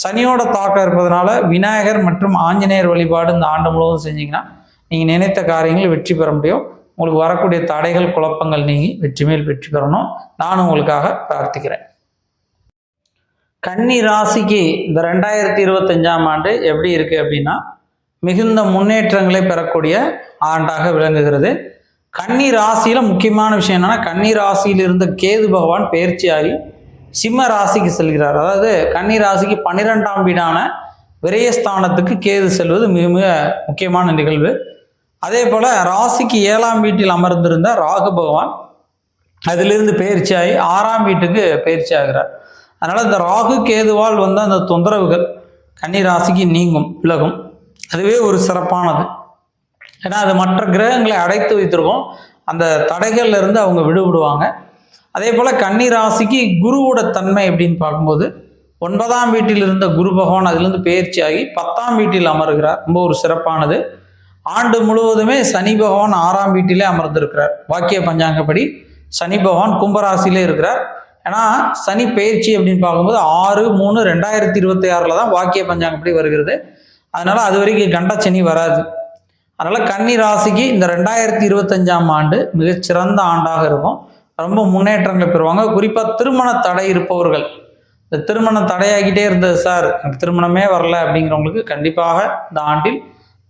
சனியோட தாக்கம் இருப்பதனால விநாயகர் மற்றும் ஆஞ்சநேயர் வழிபாடு இந்த ஆண்டு முழுவதும் செஞ்சீங்கன்னா நீங்கள் நினைத்த காரியங்கள் வெற்றி பெற முடியும். உங்களுக்கு வரக்கூடிய தடைகள், குழப்பங்கள் நீங்கி வெற்றி மேல் வெற்றி பெறணும். நானும் உங்களுக்காக பிரார்த்திக்கிறேன். கன்னி ராசிக்கு இந்த 2025ஆம் ஆண்டு எப்படி இருக்கு அப்படின்னா, மிகுந்த முன்னேற்றங்களை பெறக்கூடிய ஆண்டாக விளங்குகிறது. கன்னி ராசியில முக்கியமான விஷயம் என்னன்னா, கன்னி ராசியில் இருந்த கேது பகவான் பெயர்ச்சியாகி சிம்ம ராசிக்கு செல்கிறார். அதாவது கன்னி ராசிக்கு 12ஆம் வீடான விரயஸ்தானத்துக்கு கேது செல்வது மிக மிக முக்கியமான நிகழ்வு. அதே போல ராசிக்கு 7ஆம் வீட்டில் அமர்ந்திருந்த ராகு பகவான் அதிலிருந்து பயிற்சியாகி 6ஆம் வீட்டுக்கு பயிற்சி ஆகிறார். அதனால இந்த ராகு கேதுவால் வந்த அந்த தொந்தரவுகள் கன்னி ராசிக்கு நீங்கும், விலகும். அதுவே ஒரு சிறப்பானது. ஏன்னா அது மற்ற கிரகங்களை அடைத்து வைத்திருக்கோம். அந்த தடைகள்ல இருந்து அவங்க விடுபடுவாங்க. அதே போல கன்னி ராசிக்கு குருவோட தன்மை அப்படின்னு பார்க்கும்போது 9ஆம் வீட்டில் இருந்த குரு பகவான் அதிலிருந்து பயிற்சியாகி 10ஆம் வீட்டில் அமர்கிறார். ரொம்ப ஒரு சிறப்பானது. ஆண்டு முழுவதுமே சனி பகவான் 6ஆம் வீட்டிலே அமர்ந்திருக்கிறார். வாக்கிய பஞ்சாங்கப்படி சனி பகவான் கும்பராசிலே இருக்கிறார். ஏன்னா சனி பயிற்சி அப்படின்னு பார்க்கும்போது 6/3/2026 தான் வாக்கிய பஞ்சாங்கப்படி வருகிறது. அதனால அது வரைக்கும் கண்ட சனி வராது. அதனால கன்னி ராசிக்கு இந்த 2025ஆம் ஆண்டு மிகச்சிறந்த ஆண்டாக இருக்கும். ரொம்ப முன்னேற்றங்களை பெறுவாங்க. குறிப்பாக திருமண தடை இருப்பவர்கள், இந்த திருமணம் தடையாகிட்டே இருந்தது சார், எனக்கு திருமணமே வரல அப்படிங்கிறவங்களுக்கு கண்டிப்பாக இந்த ஆண்டில்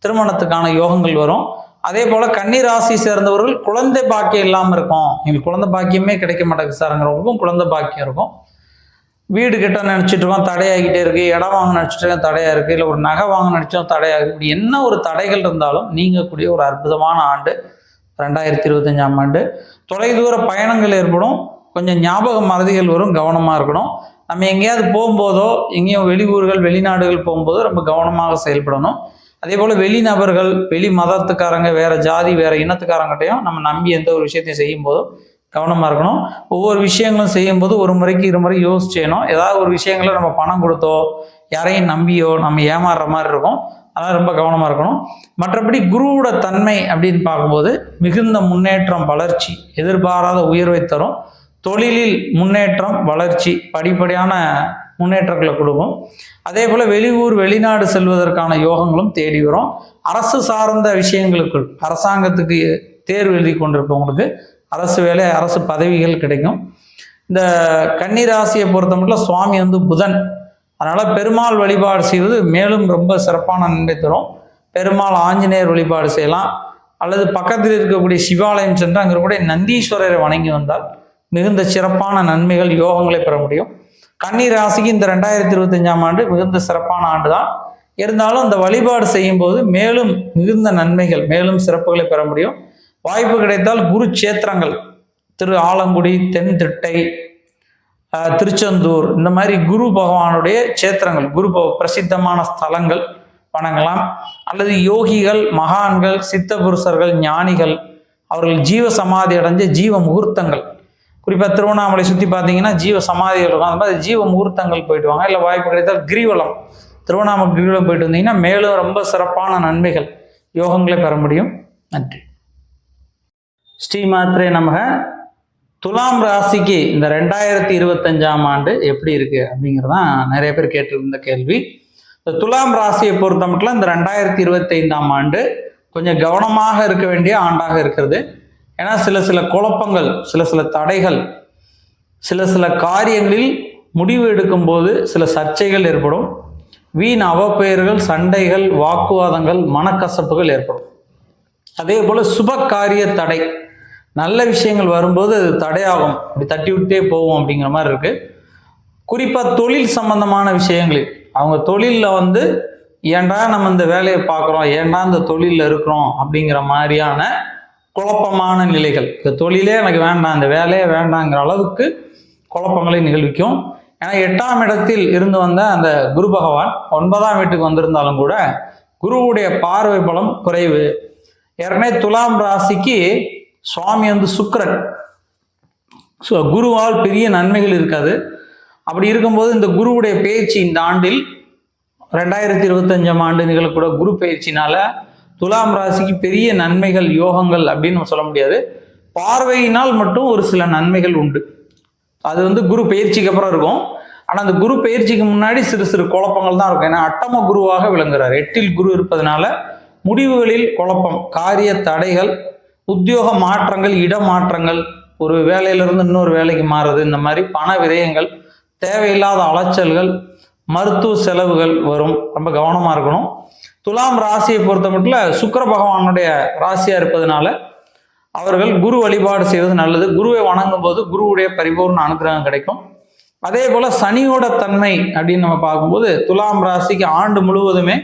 திருமணத்துக்கான யோகங்கள் வரும். அதே போல கன்னி ராசி சேர்ந்தவர்கள் குழந்தை பாக்கியம் இல்லாமல் இருக்கும், எங்களுக்கு குழந்தை பாக்கியமே கிடைக்க மாட்டேங்குது சார்ங்கிறவங்களுக்கும் குழந்தை பாக்கியம் இருக்கும். வீடு கிட்ட நினச்சிட்டு இருக்கோம், தடையாகிட்டே இருக்கு. இடம் வாங்க நினச்சிட்டு இருக்கோம், தடையாக இருக்குது. இல்லை ஒரு நகை வாங்க நினச்சோம், தடையாகுது. இப்படி என்ன ஒரு தடைகள் இருந்தாலும் நீங்கக்கூடிய ஒரு அற்புதமான ஆண்டு 2025ஆம் ஆண்டு. தொலைதூர பயணங்கள் ஏற்படும், கொஞ்சம் ஞாபக மறதிகள் வரும், கவனமாக இருக்கணும். நம்ம எங்கேயாவது போகும்போதோ, எங்கேயும் வெளியூர்கள், வெளிநாடுகள் போகும்போதோ ரொம்ப கவனமாக செயல்படணும். அதே போல் வெளிநபர்கள், வெளி மதத்துக்காரங்க, வேறு ஜாதி, வேறு இனத்துக்காரங்கிட்டையும் நம்ம நம்பி எந்த ஒரு விஷயத்தையும் செய்யும்போதும் கவனமாக இருக்கணும். ஒவ்வொரு விஷயங்களும் செய்யும்போது ஒரு முறைக்கு இருமுறை யோசிச்சேனும். ஏதாவது ஒரு விஷயங்களை நம்ம பணம் கொடுத்தோ, யாரையும் நம்பியோ நம்ம ஏமாறுற மாதிரி இருக்கும். அதனால் ரொம்ப கவனமாக இருக்கணும். மற்றபடி குருவோட தன்மை அப்படின்னு பார்க்கும்போது மிகுந்த முன்னேற்றம், வளர்ச்சி, எதிர்பாராத உயர்வை தரும். தொழிலில் முன்னேற்றம், வளர்ச்சி, படிப்படியான முன்னேற்றங்களை கொடுக்கும். அதே போல் வெளியூர், வெளிநாடு செல்வதற்கான யோகங்களும் தேடி வரும். அரசு சார்ந்த விஷயங்களுக்குள், அரசாங்கத்துக்கு தேர்வு எழுதி கொண்டிருக்கவங்களுக்கு அரசு வேலை, அரசு பதவிகள் கிடைக்கும். இந்த கன்னி ராசியை பொறுத்த மட்டும் சுவாமி புதன். அதனால் பெருமாள் வழிபாடு செய்வது மேலும் ரொம்ப சிறப்பான நன்மை தரும். பெருமாள், ஆஞ்சநேயர் வழிபாடு செய்யலாம். அல்லது பக்கத்தில் இருக்கக்கூடிய சிவாலயம் சென்று அங்கே இருக்கக்கூடிய நந்தீஸ்வரரை வணங்கி வந்தால் மிகுந்த சிறப்பான நன்மைகள், யோகங்களை பெற முடியும். கன்னி ராசிக்கு இந்த 2025ஆம் ஆண்டு மிகுந்த சிறப்பான ஆண்டு தான். இருந்தாலும் இந்த வழிபாடு செய்யும் போது மேலும் மிகுந்த நன்மைகள், மேலும் சிறப்புகளை பெற முடியும். வாய்ப்பு கிடைத்தால் குரு சேத்திரங்கள், திரு ஆலங்குடி, தென் திட்டை, திருச்செந்தூர், இந்த மாதிரி குரு பகவானுடைய சேத்திரங்கள், குரு பிரசித்தமான ஸ்தலங்கள் வணங்கலாம். அல்லது யோகிகள், மகான்கள், சித்த புருஷர்கள், ஞானிகள், அவர்கள் ஜீவ சமாதி அடைஞ்ச ஜீவ முகூர்த்தங்கள், குறிப்பாக திருவண்ணாமலை சுற்றி பார்த்தீங்கன்னா ஜீவ சமாதிகள் இருக்கும். அந்த மாதிரி ஜீவ முகூர்த்தங்கள் போயிட்டு வாங்க. இல்லை வாய்ப்பு கிடைத்தால் கிரிவலம், திருவண்ணாமலை கிரிவலம் போயிட்டு வந்தீங்கன்னா மேலும் ரொம்ப சிறப்பான நன்மைகள், யோகங்களை பெற முடியும். நன்றி. ஸ்ரீமாத்ரே நமக. துலாம் ராசிக்கு இந்த 2025ஆம் ஆண்டு எப்படி இருக்கு அப்படிங்கிறதான் நிறைய பேர் கேட்டிருந்த கேள்வி. இந்த துலாம் ராசியை பொறுத்த மட்டும் இந்த 2025ஆம் ஆண்டு கொஞ்சம் கவனமாக இருக்க வேண்டிய ஆண்டாக இருக்கிறது. ஏன்னா சில குழப்பங்கள், சில தடைகள், சில காரியங்களில் முடிவு எடுக்கும்போது சில சர்ச்சைகள் ஏற்படும். வீண் அவப்பெயர்கள், சண்டைகள், வாக்குவாதங்கள், மனக்கசப்புகள் ஏற்படும். அதே போல் சுப காரிய தடை, நல்ல விஷயங்கள் வரும்போது அது தடையாகும், அப்படி தட்டி விட்டே போவோம் அப்படிங்கிற மாதிரி இருக்கு. குறிப்பாக தொழில் சம்பந்தமான விஷயங்களில் அவங்க தொழிலில் வந்து ஏன்டா நம்ம இந்த வேலையை பார்க்குறோம், ஏன்டா இந்த தொழிலில் இருக்கிறோம் அப்படிங்கிற மாதிரியான குழப்பமான நிலைகள், இந்த தொழிலே எனக்கு வேண்டாம், இந்த வேலையே வேண்டாங்கிற அளவுக்கு குழப்பங்களை நிகழ்விக்கும். ஏன்னா 8ஆம் இடத்தில் இருந்து வந்த அந்த குரு பகவான் 9ஆம் வீட்டுக்கு வந்திருந்தாலும் கூட குருவுடைய பார்வை பலம் குறைவு. ஏற்கனவே துலாம் ராசிக்கு சுவாமி வந்து சுக்கிரன், குருவால் பெரிய நன்மைகள் இருக்காது. அப்படி இருக்கும்போது இந்த குருவுடைய பயிற்சி இந்த ஆண்டில் 2025ஆம் ஆண்டு நிகழக்கூட குரு பயிற்சினால துலாம் ராசிக்கு பெரிய நன்மைகள் யோகங்கள் அப்படின்னு நம்ம சொல்ல முடியாது. பார்வையினால் மட்டும் ஒரு சில நன்மைகள் உண்டு. அது வந்து குரு பயிற்சிக்கு அப்புறம் இருக்கும். ஆனால் அந்த குரு பயிற்சிக்கு முன்னாடி சிறு சிறு குழப்பங்கள் தான் இருக்கும். ஏன்னா அட்டம குருவாக விளங்குறார். 8இல் குரு இருப்பதனால முடிவுகளில் குழப்பம், காரிய தடைகள், உத்தியோக மாற்றங்கள், இடமாற்றங்கள், ஒரு வேலையிலிருந்து இன்னொரு வேலைக்கு மாறுறது, இந்த மாதிரி பண விரயங்கள், தேவையில்லாத அலைச்சல்கள், மருத்துவ செலவுகள் வரும். ரொம்ப கவனமாக இருக்கணும். துலாம் ராசியை பொறுத்த மட்டும் சுக்கிர பகவானுடைய ராசியாக இருப்பதனால அவர்கள் குரு வழிபாடு செய்வது நல்லது. குருவை வணங்கும் போது குருவுடைய பரிபூர்ண அனுகிரகம் கிடைக்கும். அதே போல் சனியோட தன்மை அப்படின்னு நம்ம பார்க்கும்போது துலாம் ராசிக்கு ஆண்டு முழுவதுமே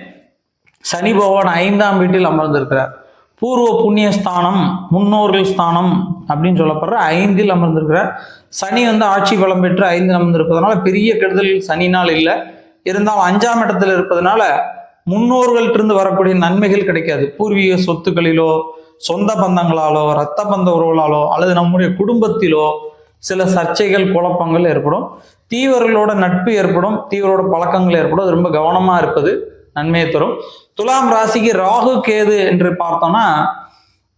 சனி பகவான் 5ஆம் வீட்டில் அமர்ந்திருக்கிறார். பூர்வ புண்ணிய ஸ்தானம், முன்னோர்கள் ஸ்தானம் அப்படின்னு சொல்லப்படுற 5இல் அமர்ந்திருக்கிறார். சனி வந்து ஆட்சி பலம் பெற்று 5இல் அமர்ந்திருப்பதனால பெரிய கெடுதல் சனினால் இல்லை. இருந்தாலும் 5ஆம் இடத்துல இருப்பதனால முன்னோர்கள்ட்டிருந்து வரக்கூடிய நன்மைகள் கிடைக்காது. பூர்வீக சொத்துக்களிலோ, சொந்த பந்தங்களாலோ, இரத்த பந்த உறவுகளாலோ அல்லது நம்முடைய குடும்பத்திலோ சில சர்ச்சைகள், குழப்பங்கள் ஏற்படும். தீவர்களோட நட்பு ஏற்படும், தீவரோட பழக்கங்கள் ஏற்படும். அது ரொம்ப கவனமாக இருப்பது நன்மையை தரும். துலாம் ராசிக்கு ராகு கேது என்று பார்த்தோம்னா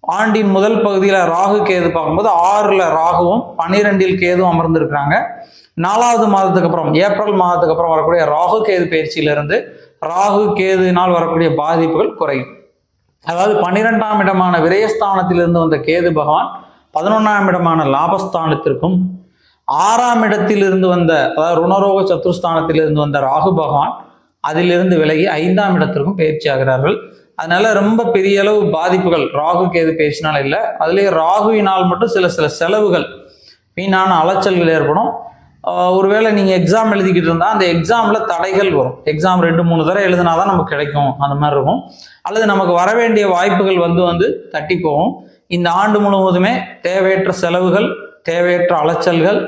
ஆண்டின் முதல் பகுதியில் ராகு கேது பார்க்கும்போது 6ல் ராகுவும் 12இல் கேதுவும் அமர்ந்திருக்கிறாங்க. 4வது மாதத்துக்கு அப்புறம், ஏப்ரல் மாதத்துக்கு அப்புறம் வரக்கூடிய ராகு கேது பயிற்சியிலிருந்து ராகு கேதுனால் வரக்கூடிய பாதிப்புகள் குறையும். அதாவது 12ஆம் இடமான விரயஸ்தானத்திலிருந்து வந்த கேது பகவான் 11ஆம் இடமான லாபஸ்தானத்திற்கும், 6ஆம் இடத்திலிருந்து வந்த அதாவது ருணரோக சத்துருஸ்தானத்திலிருந்து வந்த ராகு பகவான் அதிலிருந்து விலகி 5ஆம் இடத்திற்கும் பயிற்சி ஆகிறார்கள். அதனால ரொம்ப பெரிய அளவு பாதிப்புகள் ராகு கேது பயிற்சினால் இல்லை. அதுலேயே ராகுவினால் மட்டும் சில சில செலவுகள், வீணான அலைச்சல்கள் ஏற்படும். ஒருவேளை நீங்கள் எக்ஸாம் எழுதிக்கிட்டு இருந்தால் அந்த எக்ஸாமில் தடைகள் வரும். எக்ஸாம் 2-3 தடவை எழுதினா தான் நமக்கு கிடைக்கும், அந்த மாதிரி இருக்கும். அல்லது நமக்கு வர வேண்டிய வாய்ப்புகள் வந்து தட்டி போகும். இந்த ஆண்டு முழுவதுமே தேவையற்ற செலவுகள், தேவையற்ற அலைச்சல்கள்,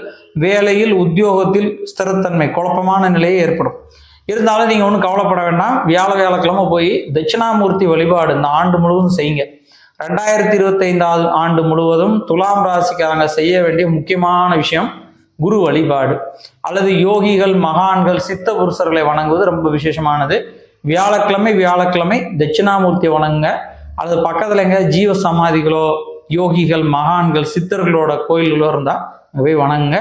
வேலையில் உத்தியோகத்தில் ஸ்திரத்தன்மை, குழப்பமான நிலையே ஏற்படும். இருந்தாலும் நீங்கள் ஒன்றும் கவலைப்பட வேண்டாம். வியாழக்கிழமை போய் தட்சிணாமூர்த்தி வழிபாடு இந்த ஆண்டு முழுவதும் செய்யுங்க. 2025ஆம் ஆண்டு முழுவதும் துலாம் ராசிக்காரங்க செய்ய வேண்டிய முக்கியமான விஷயம் குரு வழிபாடு அல்லது யோகிகள், மகான்கள், சித்த புருஷர்களை வணங்குவது ரொம்ப விசேஷமானது. வியாழக்கிழமை தட்சிணாமூர்த்தியை வணங்குங்க. அல்லது பக்கத்தில் எங்க ஜீவ சமாதிகளோ, யோகிகள், மகான்கள், சித்தர்களோட கோயில்களோ இருந்தால் அங்கே போய் வணங்குங்க.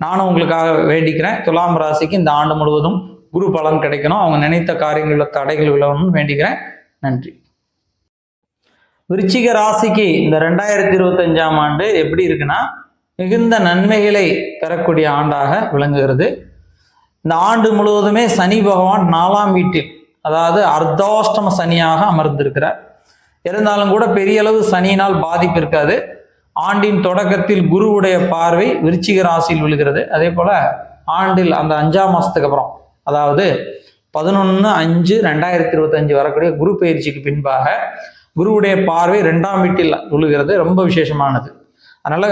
நானும் உங்களுக்காக வேண்டிக்கிறேன். துலாம் ராசிக்கு இந்த ஆண்டு முழுவதும் குரு பலன் கிடைக்கணும், அவங்க நினைத்த காரியங்களில் தடைகள் விழணும்னு வேண்டிக்கிறேன். நன்றி. விருச்சிக ராசிக்கு இந்த 2025ஆம் ஆண்டு எப்படி இருக்குன்னா மிகுந்த நன்மைகளை பெறக்கூடிய ஆண்டாக விளங்குகிறது. இந்த ஆண்டு முழுவதுமே சனி பகவான் 4ஆம் வீட்டில், அதாவது அர்த்தாஷ்டம சனியாக அமர்ந்திருக்கிறார். இருந்தாலும் கூட பெரிய அளவு சனியினால் பாதிப்பு இருக்காது. ஆண்டின் தொடக்கத்தில் குருவுடைய பார்வை விருச்சிக ராசியில் விழுகிறது. அதே போல ஆண்டில் அந்த 5ஆம் மாசத்துக்கு அப்புறம், அதாவது 11/5/2025 வரக்கூடிய குரு பயிற்சிக்கு பின்பாக குருவுடைய பார்வை 2ஆம் வீட்டில் விழுகிறது. ரொம்ப விசேஷமானது. அதனால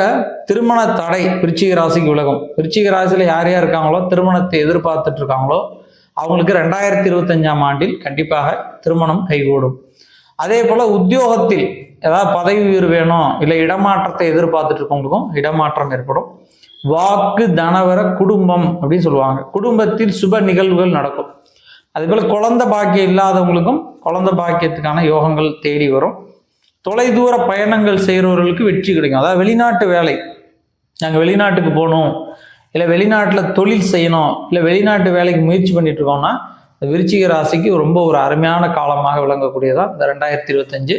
திருமண தடை விருச்சிக ராசிக்கு விலகும். விருச்சிக ராசியில் யார் யார் இருக்காங்களோ, திருமணத்தை எதிர்பார்த்துட்டு இருக்காங்களோ, அவங்களுக்கு 2025ஆம் ஆண்டில் கண்டிப்பாக திருமணம் கைகூடும். அதே போல உத்தியோகத்தில் ஏதாவது பதவி உயர்வு வேணும், இல்லை இடமாற்றத்தை எதிர்பார்த்துட்டு இருக்கவங்களுக்கும் இடமாற்றம் ஏற்படும். வாக்கு தனவர குடும்பம் அப்படின்னு சொல்லுவாங்க. குடும்பத்தில் சுப நிகழ்வுகள் நடக்கும். அதே போல குழந்தை பாக்கியம் இல்லாதவங்களுக்கும் குழந்தை பாக்கியத்துக்கான யோகங்கள் தேடி வரும். தொலைதூர பயணங்கள் செய்கிறவர்களுக்கு வெற்றி கிடைக்கும். அதாவது வெளிநாட்டு வேலை, நாங்கள் வெளிநாட்டுக்கு போகணும், இல்லை வெளிநாட்டில் தொழில் செய்யணும், இல்லை வெளிநாட்டு வேலைக்கு முயற்சி பண்ணிட்டு இருக்கோம்னா விருச்சிக ராசிக்கு ரொம்ப ஒரு அருமையான காலமாக விளங்கக்கூடியதான் இந்த 2025.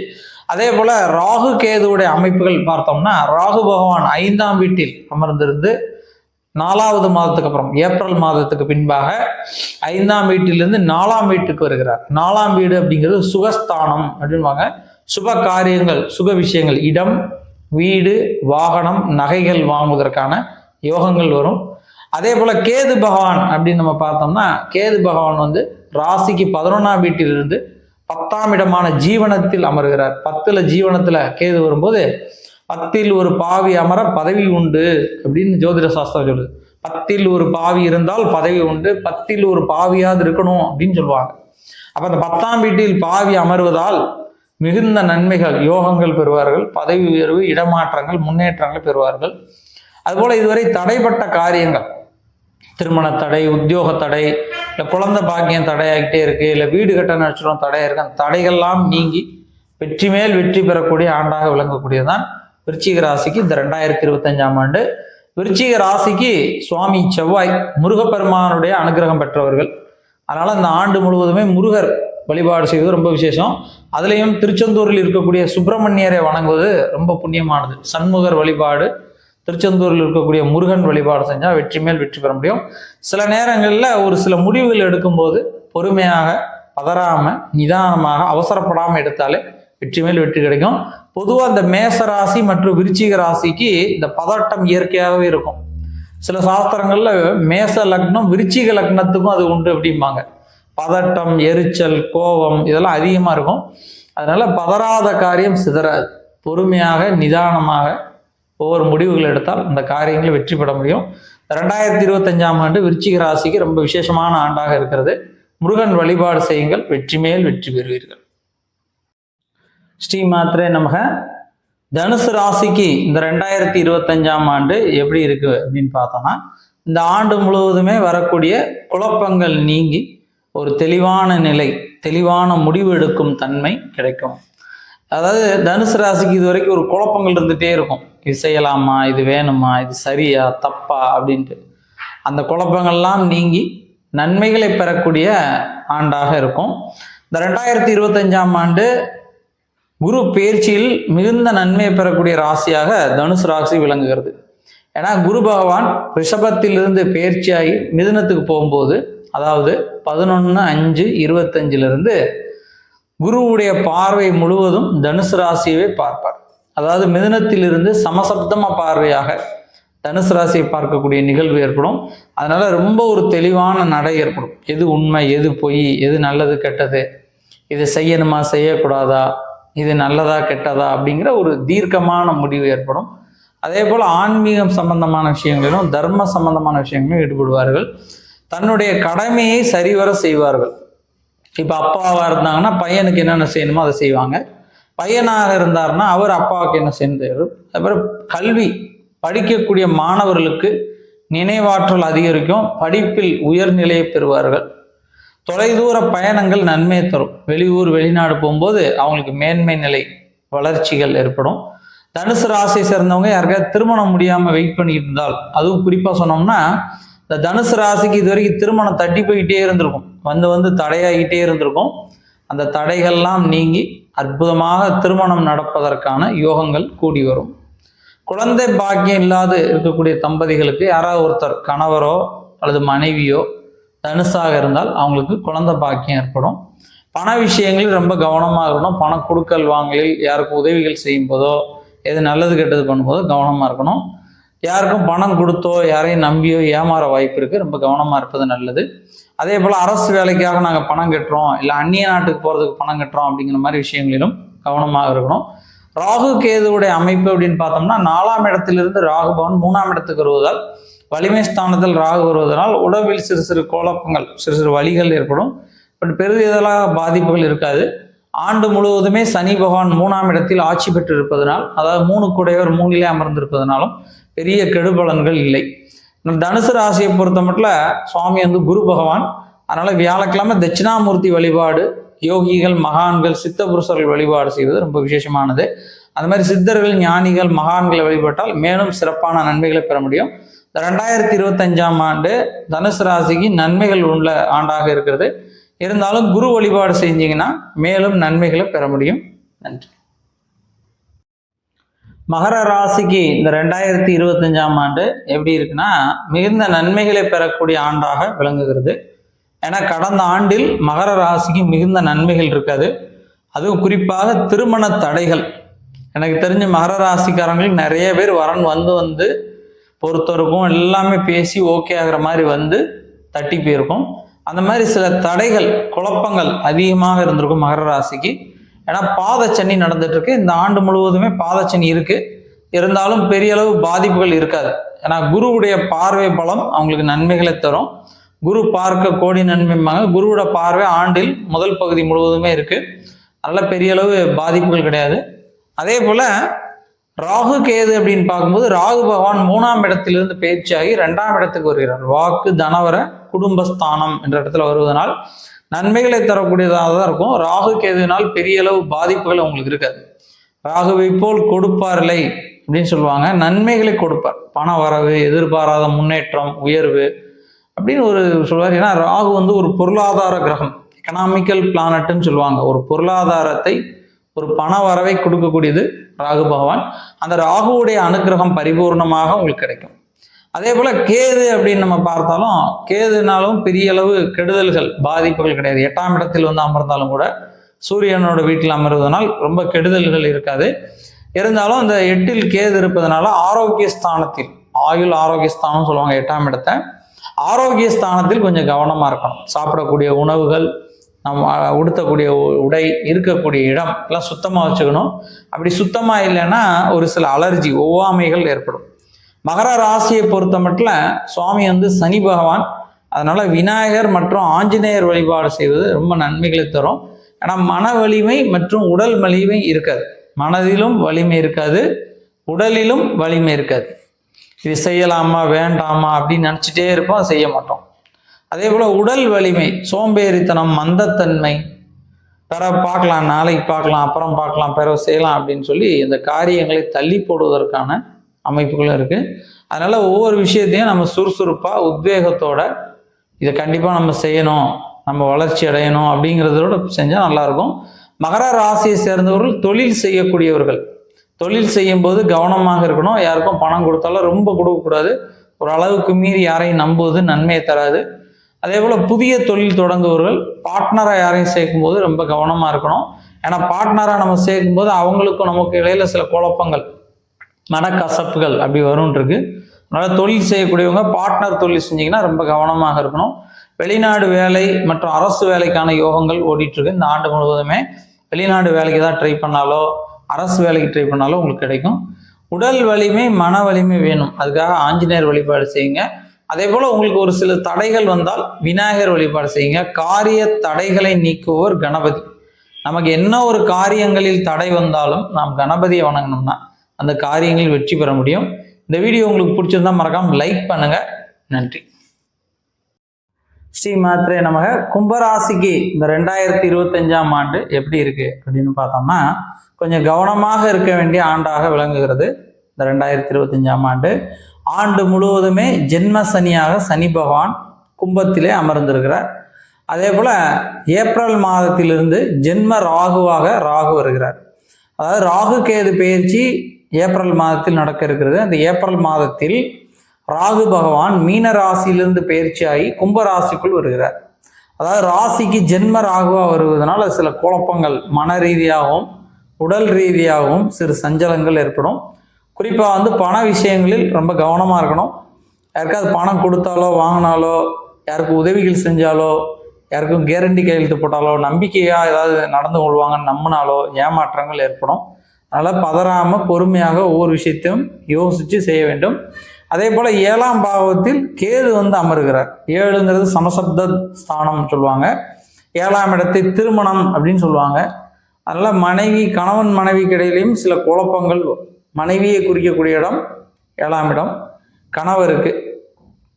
அதே போல ராகு கேதுவுடைய அமைப்புகள் பார்த்தோம்னா ராகு பகவான் 5ஆம் வீட்டில் அமர்ந்திருந்து 4வது மாதத்துக்கு அப்புறம் ஏப்ரல் மாதத்துக்கு பின்பாக 5ஆம் வீட்டிலிருந்து 4ஆம் வீட்டுக்கு வருகிறார். 4ஆம் வீடு அப்படிங்கிறது சுகஸ்தானம் அப்படின்வாங்க. சுப காரியங்கள், சுப விஷயங்கள், இடம், வீடு, வாகனம், நகைகள் வாங்குவதற்கான யோகங்கள் வரும். அதே போல கேது பகவான் அப்படின்னு நம்ம பார்த்தோம்னா, கேது பகவான் வந்து ராசிக்கு 11ஆம் வீட்டிலிருந்து 10ஆம் இடமான ஜீவனத்தில் அமர்கிறார். 10ல் ஜீவனத்துல கேது வரும்போது 10ல் ஒரு பாவி அமர பதவி உண்டு அப்படின்னு ஜோதிட சாஸ்திரம் சொல்லுது. 10ல் ஒரு பாவி இருந்தால் பதவி உண்டு, 10ல் ஒரு பாவியாவது இருக்கணும் அப்படின்னு சொல்லுவாங்க. அப்ப அந்த 10ஆம் வீட்டில் பாவி அமர்வதால் மிகுந்த நன்மைகள், யோகங்கள் பெறுவார்கள். பதவி உயர்வு, இடமாற்றங்கள், முன்னேற்றங்கள் பெறுவார்கள். அதுபோல இதுவரை தடைப்பட்ட காரியங்கள், திருமண தடை, உத்தியோக தடை, இல்லை குழந்தை பாக்கியம் தடையாகிட்டே இருக்கு, இல்லை வீடு கட்ட நினைச்சிடும் தடையா இருக்கு, அந்த தடைகள்லாம் நீங்கி வெற்றி மேல் வெற்றி பெறக்கூடிய ஆண்டாக விளங்கக்கூடியதுதான் விருச்சிக ராசிக்கு இந்த 2025ஆம் ஆண்டு. விருச்சிக ராசிக்கு சுவாமி செவ்வாய் முருகப்பெருமானுடைய அனுகிரகம் பெற்றவர்கள். அதனால இந்த ஆண்டு முழுவதுமே முருகர் வழிபாடு செய்வது ரொம்ப விசேஷம். அதுலேயும் திருச்செந்தூரில் இருக்கக்கூடிய சுப்பிரமணியரை வணங்குவது ரொம்ப புண்ணியமானது. சண்முகர் வழிபாடு, திருச்செந்தூரில் இருக்கக்கூடிய முருகன் வழிபாடு செஞ்சால் வெற்றி மேல் வெற்றி பெற முடியும். சில நேரங்களில் ஒரு சில முடிவுகள் எடுக்கும்போது பொறுமையாக, பதறாம, நிதானமாக, அவசரப்படாமல் எடுத்தாலே வெற்றி மேல் வெற்றி கிடைக்கும். பொதுவாக இந்த மேச ராசி மற்றும் விருச்சிக ராசிக்கு இந்த பதட்டம் இயற்கையாகவே இருக்கும். சில சாஸ்திரங்கள்ல மேச லக்னம் விருச்சிக லக்னத்துக்கும் அது உண்டு அப்படிம்பாங்க. பதட்டம், எரிச்சல், கோபம் இதெல்லாம் அதிகமாக இருக்கும். அதனால பதறாத காரியம் சிதறாது. பொறுமையாக, நிதானமாக ஒவ்வொரு முடிவுகள் எடுத்தால் அந்த காரியங்களை வெற்றி பெற முடியும். 2025ஆம் ஆண்டு விருச்சிக ராசிக்கு ரொம்ப விசேஷமான ஆண்டாக இருக்கிறது. முருகன் வழிபாடு செய்யுங்கள், வெற்றி மேல் வெற்றி பெறுவீர்கள். ஸ்ரீ மாத்ரே நமக. தனுசு ராசிக்கு இந்த 2025ஆம் ஆண்டு எப்படி இருக்கு அப்படின்னு பார்த்தோம்னா, இந்த ஆண்டு முழுவதுமே வரக்கூடிய குழப்பங்கள் நீங்கி ஒரு தெளிவான நிலை, தெளிவான முடிவு எடுக்கும் தன்மை கிடைக்கும். அதாவது தனுசு ராசிக்கு இது வரைக்கும் ஒரு குழப்பங்கள் இருந்துகிட்டே இருக்கும். இது செய்யலாமா, இது வேணுமா, இது சரியா தப்பா அப்படின்ட்டு அந்த குழப்பங்கள்லாம் நீங்கி நன்மைகளை பெறக்கூடிய ஆண்டாக இருக்கும். இந்த 2025ஆம் ஆண்டு குரு பெயர்ச்சியில் மிகுந்த நன்மையை பெறக்கூடிய ராசியாக தனுசு ராசி விளங்குகிறது. ஏன்னா குரு பகவான் ரிஷபத்திலிருந்து பெயர்ச்சியாகி மிதுனத்துக்கு போகும்போது, அதாவது 11/5/25 குருவுடைய பார்வை முழுவதும் தனுசு ராசியவே பார்ப்பார். அதாவது மிதுனத்திலிருந்து சமசப்தம பார்வையாக தனுசு ராசியை பார்க்கக்கூடிய நிகழ்வு ஏற்படும். அதனால ரொம்ப ஒரு தெளிவான நடை ஏற்படும். எது உண்மை, எது பொய், எது நல்லது கெட்டது, இது செய்யணுமா செய்யக்கூடாதா, இது நல்லதா கெட்டதா அப்படிங்கிற ஒரு தீர்க்கமான முடிவு ஏற்படும். அதே போல் ஆன்மீகம் சம்பந்தமான விஷயங்களிலும் தர்ம சம்பந்தமான விஷயங்களிலும் ஈடுபடுவார்கள். தன்னுடைய கடமையை சரிவர செய்வார்கள். இப்போ அப்பாவாக இருந்தாங்கன்னா பையனுக்கு என்னென்ன செய்யணுமோ அதை செய்வாங்க. பையனாக இருந்தார்னா அவர் அப்பாவுக்கு என்ன செய்யணும். அதுக்கப்புறம் கல்வி படிக்கக்கூடிய மாணவர்களுக்கு நினைவாற்றல் அதிகரிக்கும், படிப்பில் உயர்நிலையை பெறுவார்கள். தொலைதூர பயணங்கள் நன்மையை தரும். வெளியூர், வெளிநாடு போகும்போது அவங்களுக்கு மேன்மை நிலை, வளர்ச்சிகள் ஏற்படும். தனுசு ராசியை சேர்ந்தவங்க யாருக்காவது திருமணம் முடியாமல் வெயிட் பண்ணிட்டு இருந்தால், அதுவும் குறிப்பாக சொன்னோம்னா இந்த தனுசு ராசிக்கு இது வரைக்கும் திருமணம் தட்டி போய்கிட்டே இருந்திருக்கும், வந்து தடையாகிட்டே இருந்திருக்கும். அந்த தடைகள்லாம் நீங்கி அற்புதமாக திருமணம் நடப்பதற்கான யோகங்கள் கூடி வரும். குழந்தை பாக்கியம் இல்லாது இருக்கக்கூடிய தம்பதிகளுக்கு யாராவது ஒருத்தர், கணவரோ அல்லது மனைவியோ தனுசாக இருந்தால் அவங்களுக்கு குழந்தை பாக்கியம் ஏற்படும். பண விஷயங்களில் ரொம்ப கவனமாக இருக்கணும். பண கொடுக்கல் வாங்கலில் யாருக்கும் உதவிகள் செய்யும் போதோ, எது நல்லது கெட்டது பண்ணும்போதோ கவனமாக இருக்கணும். யாருக்கும் பணம் கொடுத்தோ யாரையும் நம்பியோ ஏமாற வாய்ப்பு இருக்குது. ரொம்ப கவனமாக இருப்பது நல்லது. அதே போல் அரசு வேலைக்காக நாங்கள் பணம் கட்டுறோம், இல்லை அந்நிய நாட்டுக்கு போகிறதுக்கு பணம் கட்டுறோம் அப்படிங்கிற மாதிரி விஷயங்களிலும் கவனமாக இருக்கணும். ராகு கேதுவுடைய அமைப்பு அப்படின்னு பார்த்தோம்னா, 4ஆம் இடத்திலிருந்து ராகு பவன் 3ஆம் இடத்துக்கு வருவதால், வலிமை ஸ்தானத்தில் ராகு வருவதனால் உடம்பில் சிறு சிறு குழப்பங்கள், சிறு சிறு வலிகள் ஏற்படும். பட் பெரிதளவாக பாதிப்புகள் இருக்காது. ஆண்டு முழுவதுமே சனி பகவான் 3ஆம் இடத்தில் ஆட்சி பெற்று இருப்பதனால், அதாவது 3 கூடையவர் 3லே அமர்ந்திருப்பதனாலும் பெரிய கெடுபலன்கள் இல்லை. தனுசு ராசியை பொறுத்த மட்டும் சுவாமி குரு பகவான். அதனால வியாழக்கிழமை தட்சிணாமூர்த்தி வழிபாடு, யோகிகள், மகான்கள், சித்த புருஷர்கள் வழிபாடு செய்வது ரொம்ப விசேஷமானது. அந்த மாதிரி சித்தர்கள், ஞானிகள், மகான்களை வழிபட்டால் மேலும் சிறப்பான நன்மைகளை பெற முடியும். 2025ஆம் ஆண்டு தனுசு ராசிக்கு நன்மைகள் உள்ள ஆண்டாக இருக்கிறது. இருந்தாலும் குரு வழிபாடு செஞ்சீங்கன்னா மேலும் நன்மைகளை பெற முடியும். நன்றி. மகர ராசிக்கு இந்த 2025ஆம் ஆண்டு எப்படி இருக்குன்னா, மிகுந்த நன்மைகளை பெறக்கூடிய ஆண்டாக விளங்குகிறது. ஏன்னா கடந்த ஆண்டில் மகர ராசிக்கு மிகுந்த நன்மைகள் இருக்காது. அதுவும் குறிப்பாக திருமண தடைகள், எனக்கு தெரிஞ்ச மகர ராசிக்காரங்களுக்கு நிறைய பேர் வரன் வந்து பொறுத்தவரைக்கும் எல்லாமே பேசி ஓகே ஆகிற மாதிரி வந்து தட்டி போயிருக்கும். அந்த மாதிரி சில தடைகள் குழப்பங்கள் அதிகமாக இருந்திருக்கும் மகர ராசிக்கு. ஏன்னா பாதச்சனி நடந்துட்டு இருக்கு. இந்த ஆண்டு முழுவதுமே பாதச்சனி இருக்கு. இருந்தாலும் பெரிய அளவு பாதிப்புகள் இருக்காது. ஏன்னா குருவுடைய பார்வை பலம் அவங்களுக்கு நன்மைகளை தரும். குரு பார்க்க கோடி நன்மைம்பாங்க. குருவோட பார்வை ஆண்டில் முதல் பகுதி முழுவதுமே இருக்கு. அதனால பெரிய அளவு பாதிப்புகள் கிடையாது. அதே போல ராகு கேது அப்படின்னு பார்க்கும்போது ராகு பகவான் 3ஆம் இடத்திலிருந்து பயிற்சியாகி 2ஆம் இடத்துக்கு வருகிறார். வாக்கு தனவர குடும்பஸ்தானம் என்ற இடத்துல வருவதனால் நன்மைகளை தரக்கூடியதாக தான் இருக்கும். ராகு கேதுவினால் பெரிய அளவு பாதிப்புகள் உங்களுக்கு இருக்காது. ராகுவை போல் கொடுப்பார்லை அப்படின்னு சொல்லுவாங்க. நன்மைகளை கொடுப்பார். பண வரவு, எதிர்பாராத முன்னேற்றம், உயர்வு அப்படின்னு ஒரு சொல்வார். ஏன்னா ராகு வந்து ஒரு பொருளாதார கிரகம், எக்கனாமிக்கல் பிளானட்னு சொல்லுவாங்க. ஒரு பொருளாதாரத்தை, ஒரு பண வரவை கொடுக்கக்கூடியது ராகு பகவான். அந்த ராகுவுடைய அனுகிரகம் பரிபூர்ணமாக உங்களுக்கு கிடைக்கும். அதே போல கேது அப்படின்னு நம்ம பார்த்தாலும் கேதுனாலும் பெரிய அளவு கெடுதல்கள் பாதிப்புகள் கிடையாது. 8ஆம் இடத்தில் வந்து அமர்ந்தாலும் கூட சூரியனோட வீட்டில் அமர்வதனால் ரொம்ப கெடுதல்கள் இருக்காது. இருந்தாலும் அந்த 8இல் கேது இருப்பதனால ஆரோக்கிய ஸ்தானத்தில், ஆயுள் ஆரோக்கிய ஸ்தானம் சொல்லுவாங்க 8ஆம் இடத்தை, ஆரோக்கிய ஸ்தானத்தில் கொஞ்சம் கவனமா இருக்கணும். சாப்பிடக்கூடிய உணவுகள், நம்ம உடுத்தக்கூடிய உடை, இருக்கக்கூடிய இடம் எல்லாம் சுத்தமாக வச்சுக்கணும். அப்படி சுத்தமாக இல்லைன்னா ஒரு சில அலர்ஜி, ஒவ்வாமைகள் ஏற்படும். மகர ராசியை பொறுத்த மட்டும் சுவாமி வந்து சனி பகவான். அதனால விநாயகர் மற்றும் ஆஞ்சநேயர் வழிபாடு செய்வது ரொம்ப நன்மைகளை தரும். ஏன்னா மன வலிமை மற்றும் உடல் வலிமை இருக்காது. மனதிலும் வலிமை இருக்காது, உடலிலும் வலிமை இருக்காது. இது செய்யலாமா வேண்டாமா அப்படின்னு நினச்சிட்டே இருப்போம், செய்ய மாட்டோம். அதே போல உடல் வலிமை, சோம்பேறித்தனம், மந்தத்தன்மை, பிற பார்க்கலாம், நாளைக்கு பார்க்கலாம், அப்புறம் பார்க்கலாம், பிறகு செய்யலாம் அப்படின்னு சொல்லி இந்த காரியங்களை தள்ளி போடுவதற்கான அமைப்புகளும் இருக்கு. அதனால ஒவ்வொரு விஷயத்தையும் நம்ம சுறுசுறுப்பா உத்வேகத்தோட இதை கண்டிப்பாக நம்ம செய்யணும், நம்ம வளர்ச்சி அடையணும் அப்படிங்கிறதோட செஞ்சால் நல்லா இருக்கும். மகர ராசியை சேர்ந்தவர்கள் தொழில் செய்யக்கூடியவர்கள் தொழில் செய்யும் போது கவனமாக இருக்கணும். யாருக்கும் பணம் கொடுத்தாலும் ரொம்ப கொடுக்கக்கூடாது. ஒரு அளவுக்கு மீறி யாரையும் நம்புவது நன்மையை தராது. அதே போல் புதிய தொழில் தொடங்குவர்கள் பார்ட்னராக யாரையும் சேர்க்கும்போது ரொம்ப கவனமாக இருக்கணும். ஏன்னா பார்ட்னராக நம்ம சேர்க்கும்போது அவங்களுக்கும் நமக்கு இடையில சில குழப்பங்கள், மனக்கசப்புகள் அப்படி வரும்ன்றிருக்கு. அதனால் தொழில் செய்யக்கூடியவங்க பார்ட்னர் தொழில் செஞ்சிங்கன்னா ரொம்ப கவனமாக இருக்கணும். வெளிநாடு வேலை மற்றும் அரசு வேலைக்கான யோகங்கள் ஓடிட்டுருக்கு. இந்த ஆண்டு முழுவதுமே வெளிநாடு வேலைக்கு தான் ட்ரை பண்ணாலோ அரசு வேலைக்கு ட்ரை பண்ணாலோ உங்களுக்கு கிடைக்கும். உடல் வலிமை, மன வலிமை வேணும். அதுக்காக ஆஞ்சநேயர் வழிபாடு செய்யுங்க. அதே போல் உங்களுக்கு ஒரு சில தடைகள் வந்தால் விநாயகர் வழிபாடு செய்யுங்க. காரிய தடைகளை நீக்குவோர் கணபதி. நமக்கு என்ன ஒரு காரியங்களில் தடை வந்தாலும் நாம் கணபதியை வணங்கணும்னா அந்த காரியங்களில் வெற்றி பெற முடியும். இந்த வீடியோ உங்களுக்கு பிடிச்சிருந்தா மறக்காம லைக் பண்ணுங்க. நன்றி. ஸ்ரீ மாத்ரே நமக. கும்பராசிக்கு இந்த 2025ஆம் ஆண்டு எப்படி இருக்கு அப்படின்னு பார்த்தோம்னா கொஞ்சம் கவனமாக இருக்க வேண்டிய ஆண்டாக விளங்குகிறது. இந்த 2025ஆம் ஆண்டு முழுவதுமே ஜென்ம சனியாக சனி பகவான் கும்பத்திலே அமர்ந்திருக்கிறார். அதே போல ஏப்ரல் மாதத்திலிருந்து ஜென்ம ராகுவாக ராகு வருகிறார். அதாவது ராகு கேது பெயர்ச்சி ஏப்ரல் மாதத்தில் நடக்க இருக்கிறது. அந்த ஏப்ரல் மாதத்தில் ராகு பகவான் மீன ராசியிலிருந்து பெயர்ச்சியாகி கும்பராசிக்குள் வருகிறார். அதாவது ராசிக்கு ஜென்ம ராகுவா வருவதனால சில குழப்பங்கள், மன ரீதியாகவும் உடல் ரீதியாகவும் சிறு சஞ்சலங்கள் ஏற்படும். குறிப்பாக வந்து பண விஷயங்களில் ரொம்ப கவனமாக இருக்கணும். யாருக்காவது பணம் கொடுத்தாலோ வாங்கினாலோ, யாருக்கு உதவிகள் செஞ்சாலோ, யாருக்கும் கேரண்டி கையெழுத்து போட்டாலோ, நம்பிக்கையாக ஏதாவது நடந்து கொள்வாங்கன்னு நம்பினாலோ ஏமாற்றங்கள் ஏற்படும். அதனால் பதறாமல் பொறுமையாக ஒவ்வொரு விஷயத்தையும் யோசித்து செய்ய வேண்டும். அதே போல் 7ஆம் பாவத்தில் கேது வந்து அமருகிறார். 7ங்கிறது சமசப்த ஸ்தானம் சொல்லுவாங்க. 7ஆம் இடத்தை திருமணம் அப்படின்னு சொல்லுவாங்க. அதனால் மனைவி, கணவன் மனைவிக்கு இடையிலையும் சில குழப்பங்கள். மனைவியை குறிக்கக்கூடிய இடம் 7ஆம் இடம் கணவருக்கு.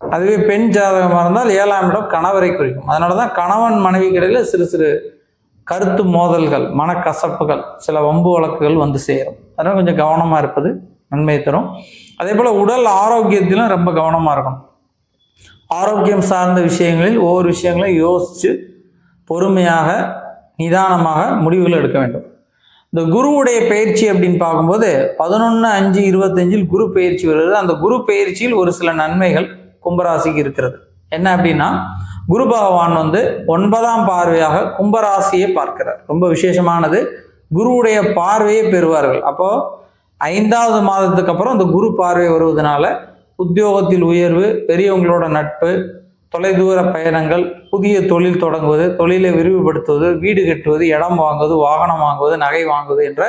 அதுவே பெண் ஜாதகமாக இருந்தால் 7ஆம் இடம் கணவரை குறிக்கும். அதனால தான் கணவன் மனைவிக்கு இடையில சிறு சிறு கருத்து மோதல்கள், மனக்கசப்புகள், சில வம்பு வழக்குகள் வந்து சேரும். அதனால் கொஞ்சம் கவனமாக இருப்பது நன்மை தரும். அதே போல் உடல் ஆரோக்கியத்திலும் ரொம்ப கவனமாக இருக்கணும். ஆரோக்கியம் சார்ந்த விஷயங்களில் ஒவ்வொரு விஷயங்களையும் யோசித்து பொறுமையாக நிதானமாக முடிவுகள் எடுக்க வேண்டும். இந்த குருவுடைய பயிற்சி அப்படின்னு பார்க்கும்போது 11/5/25 குரு பயிற்சி வருகிறது. அந்த குரு பயிற்சியில் ஒரு சில நன்மைகள் கும்பராசிக்கு இருக்கிறது. என்ன அப்படின்னா, குரு பகவான் வந்து 9ஆம் பார்வையாக கும்பராசியை பார்க்கிறார். ரொம்ப விசேஷமானது. குருவுடைய பார்வையை பெறுவார்கள். அப்போ 5வது மாதத்துக்கு அப்புறம் அந்த குரு பார்வை வருவதனால உத்தியோகத்தில் உயர்வு, பெரியவங்களோட நட்பு, தொலைதூர பயணங்கள், புதிய தொழில் தொடங்குவது, தொழிலை விரிவுபடுத்துவது, வீடு கட்டுவது, இடம் வாங்குவது, வாகனம் வாங்குவது, நகை வாங்குவது என்ற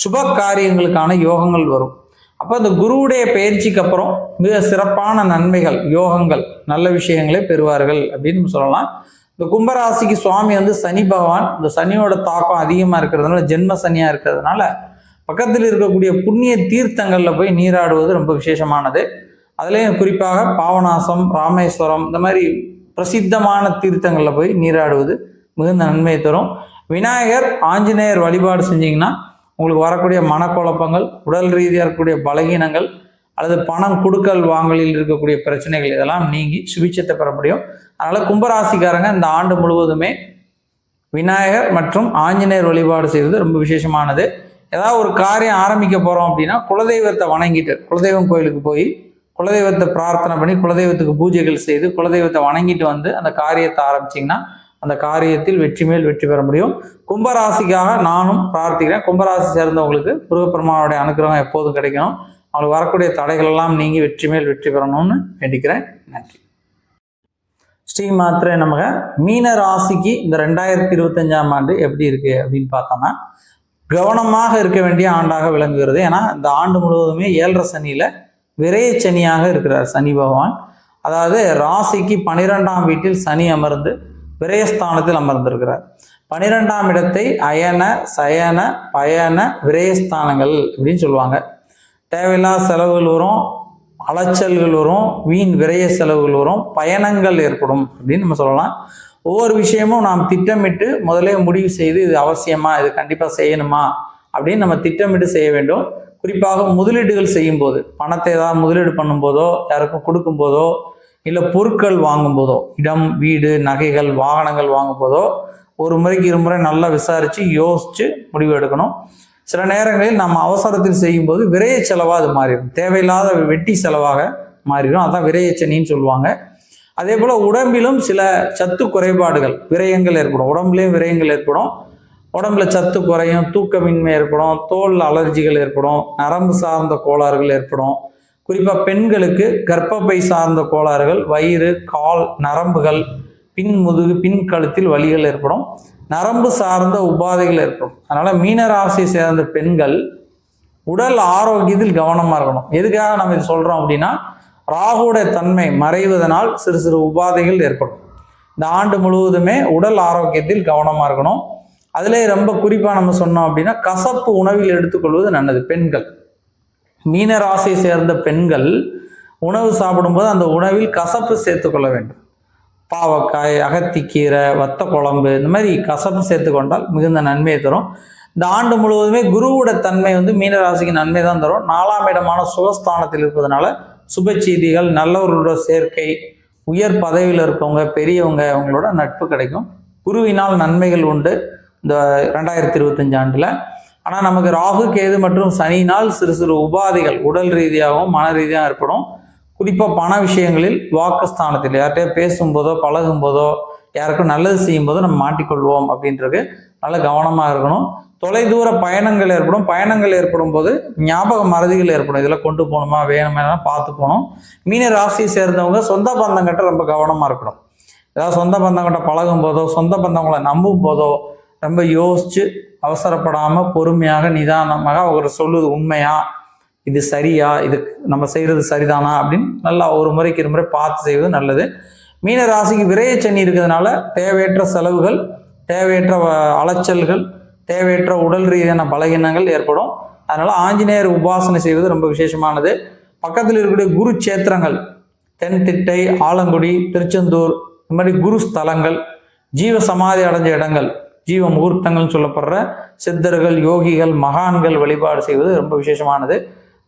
சுப காரியங்களுக்கான யோகங்கள் வரும். அப்போ இந்த குருவுடைய பயிற்சிக்கு அப்புறம் மிக சிறப்பான நன்மைகள், யோகங்கள், நல்ல விஷயங்களை பெறுவார்கள் அப்படின்னு சொல்லலாம். இந்த கும்பராசிக்கு சுவாமி சனி பகவான், இந்த சனியோட தாக்கம் அதிகமாக இருக்கிறதுனால, ஜென்ம சனியாக இருக்கிறதுனால பக்கத்தில் இருக்கக்கூடிய புண்ணிய தீர்த்தங்களில் போய் நீராடுவது ரொம்ப விசேஷமானது. அதுலேயும் குறிப்பாக பாவநாசம், ராமேஸ்வரம், இந்த மாதிரி பிரசித்தமான தீர்த்தங்களில் போய் நீராடுவது மிகுந்த நன்மையை தரும். விநாயகர், ஆஞ்சநேயர் வழிபாடு செஞ்சிங்கன்னா உங்களுக்கு வரக்கூடிய மனக்குழப்பங்கள், உடல் ரீதியாக இருக்கக்கூடிய பலகீனங்கள் அல்லது பணம் கொடுக்கல் வாங்கலில் இருக்கக்கூடிய பிரச்சனைகள் இதெல்லாம் நீங்கி சுபிட்சத்தை பெற முடியும். அதனால் கும்பராசிக்காரங்க இந்த ஆண்டு முழுவதுமே விநாயகர் மற்றும் ஆஞ்சநேயர் வழிபாடு செய்வது ரொம்ப விசேஷமானது. ஏதாவது ஒரு காரியம் ஆரம்பிக்க போகிறோம் அப்படின்னா குலதெய்வத்தை வணங்கிட்டு, குலதெய்வம் கோயிலுக்கு போய் குலதெய்வத்தை பிரார்த்தனை பண்ணி, குலதெய்வத்துக்கு பூஜைகள் செய்து, குலதெய்வத்தை வணங்கிட்டு அந்த காரியத்தை ஆரம்பிச்சிங்கன்னா அந்த காரியத்தில் வெற்றி மேல் வெற்றி பெற முடியும். கும்பராசிக்காக நானும் பிரார்த்திக்கிறேன். கும்பராசி சேர்ந்தவங்களுக்கு முருகப்பெருமானுடைய அனுகிரகம் எப்போதும் கிடைக்கணும். அவங்களுக்கு வரக்கூடிய தடைகள் எல்லாம் நீங்கி வெற்றி மேல் வெற்றி பெறணும்னு வேண்டிக்கிறேன். நன்றி. ஸ்ரீ மாத்திரை நமக. மீன ராசிக்கு இந்த 2025ஆம் ஆண்டு எப்படி இருக்கு அப்படின்னு பார்த்தோம்னா, கவனமாக இருக்க வேண்டிய ஆண்டாக விளங்குகிறது. ஏன்னா இந்த ஆண்டு முழுவதுமே 7.5 சனியில விரைய சனியாக இருக்கிறார் சனி பகவான். அதாவது ராசிக்கு 12ஆம் வீட்டில் சனி அமர்ந்து விரயஸ்தானத்தில் அமர்ந்திருக்கிறார். 12ஆம் இடத்தை அயன, சயன, பயன, விரயஸ்தானங்கள் அப்படின்னு சொல்லுவாங்க. தேவையில்லாத செலவுகள் வரும், அலைச்சல்கள் வரும், வீண் விரய செலவுகள் வரும், பயணங்கள் ஏற்படும் அப்படின்னு நம்ம சொல்லலாம். ஒவ்வொரு விஷயமும் நாம் திட்டமிட்டு முதலே முடிவு செய்து இது அவசியமா, இது கண்டிப்பாக செய்யணுமா அப்படின்னு நம்ம திட்டமிட்டு செய்ய வேண்டும். குறிப்பாக முதலீடுகள் செய்யும் போது, பணத்தை ஏதாவது முதலீடு பண்ணும்போதோ, யாருக்கும் கொடுக்கும் போதோ, இல்லை பொருட்கள் வாங்கும் போதோ, இடம், வீடு, நகைகள், வாகனங்கள் வாங்கும் போதோ ஒரு முறைக்கு இருமுறை நல்லா விசாரித்து யோசித்து முடிவு எடுக்கணும். சில நேரங்களில் நம்ம அவசரத்தில் செய்யும்போது விரைய செலவாக அது மாறிடும், தேவையில்லாத வெட்டி செலவாக மாறிடும். அதான் விரையச்சனின்னு சொல்லுவாங்க. அதே போல் உடம்பிலும் சில சத்து குறைபாடுகள், விரயங்கள் ஏற்படும். உடம்புலேயும் விரயங்கள் ஏற்படும். உடம்புல சத்து குறையும், தூக்கமின்மை ஏற்படும், தோல் அலர்ஜிகள் ஏற்படும், நரம்பு சார்ந்த கோளாறுகள் ஏற்படும். குறிப்பாக பெண்களுக்கு கர்ப்பப்பை சார்ந்த கோளாறுகள், வயிறு, கால் நரம்புகள், பின் முதுகு, பின் கழுத்தில் வலிகள் ஏற்படும். நரம்பு சார்ந்த உபாதைகள் ஏற்படும். அதனால் மீனராசி சேர்ந்த பெண்கள் உடல் ஆரோக்கியத்தில் கவனமாக இருக்கணும். எதுக்காக நம்ம இது சொல்கிறோம் அப்படின்னா, ராகுடைய தன்மை மறைவதனால் சிறு சிறு உபாதைகள் ஏற்படும். இந்த ஆண்டு முழுவதுமே உடல் ஆரோக்கியத்தில் கவனமாக இருக்கணும். அதிலே ரொம்ப குறிப்பாக நம்ம சொன்னோம் அப்படின்னா, கசப்பு உணவில் எடுத்துக்கொள்வது நல்லது. பெண்கள், மீனராசியை சேர்ந்த பெண்கள் உணவு சாப்பிடும்போது அந்த உணவில் கசப்பு சேர்த்துக்கொள்ள வேண்டும். பாவக்காய், அகத்திக்கீரை, வத்த குழம்பு, இந்த மாதிரி கசப்பு சேர்த்துக்கொண்டால் மிகுந்த நன்மையை தரும். இந்த ஆண்டு முழுவதுமே குருவோட தன்மை மீனராசிக்கு நன்மை தான் தரும். 4ஆம் இடமான சுகஸ்தானத்தில் இருப்பதனால சுப செய்திகள், நல்லவர்களோட சேர்க்கை, உயர் பதவியில் இருக்கவங்க, பெரியவங்க, அவங்களோட நட்பு கிடைக்கும். குருவினால் நன்மைகள் உண்டு இந்த 2025 ஆண்டில். ஆனால் நமக்கு ராகு, கேது மற்றும் சனியினால் சிறு சிறு உபாதைகள் உடல் ரீதியாகவும் மன ரீதியாகவும் ஏற்படும். குறிப்பாக பண விஷயங்களில் வாக்குஸ்தானத்தில் யார்கிட்டயோ பேசும்போதோ, பழகும்போதோ, யாருக்கும் நல்லது செய்யும் போதோ நம்ம மாட்டிக்கொள்வோம் அப்படின்றது நல்ல கவனமாக இருக்கணும். தொலைதூர பயணங்கள் ஏற்படும். பயணங்கள் ஏற்படும் போது ஞாபக மறதிகள் ஏற்படும். இதெல்லாம் கொண்டு போகணுமா, வேணுமா பார்த்து போகணும். மீன ராசியை சேர்ந்தவங்க சொந்த பந்தங்கிட்ட ரொம்ப கவனமாக இருக்கணும். ஏதாவது சொந்த பந்தங்கிட்ட பழகும் போதோ, சொந்த பந்தங்களை நம்பும் போதோ ரொம்ப யோசித்து அவசரப்படாமல் பொறுமையாக நிதானமாக அவர் சொல்லுவது உண்மையா, இது சரியா, இது நம்ம செய்கிறது சரிதானா அப்படின்னு நல்லா ஒரு முறைக்கு இருமுறை பார்த்து செய்வது நல்லது. மீன ராசிக்கு விரைய சனி இருக்கிறதுனால தேவையற்ற செலவுகள், தேவையற்ற அலைச்சல்கள், தேவையற்ற உடல் ரீதியான பலகீனங்கள் ஏற்படும். அதனால் ஆஞ்சநேயர் உபாசனை செய்வது ரொம்ப விசேஷமானது. பக்கத்தில் இருக்கக்கூடிய குரு சேத்திரங்கள், தென்திட்டை, ஆலங்குடி, திருச்செந்தூர், இந்த மாதிரி குரு ஸ்தலங்கள், ஜீவ சமாதி அடைஞ்ச இடங்கள், ஜீவ முகூர்த்தங்கள் சொல்லப்படுற சித்தர்கள், யோகிகள், மகான்கள் வழிபாடு செய்வது ரொம்ப விசேஷமானது.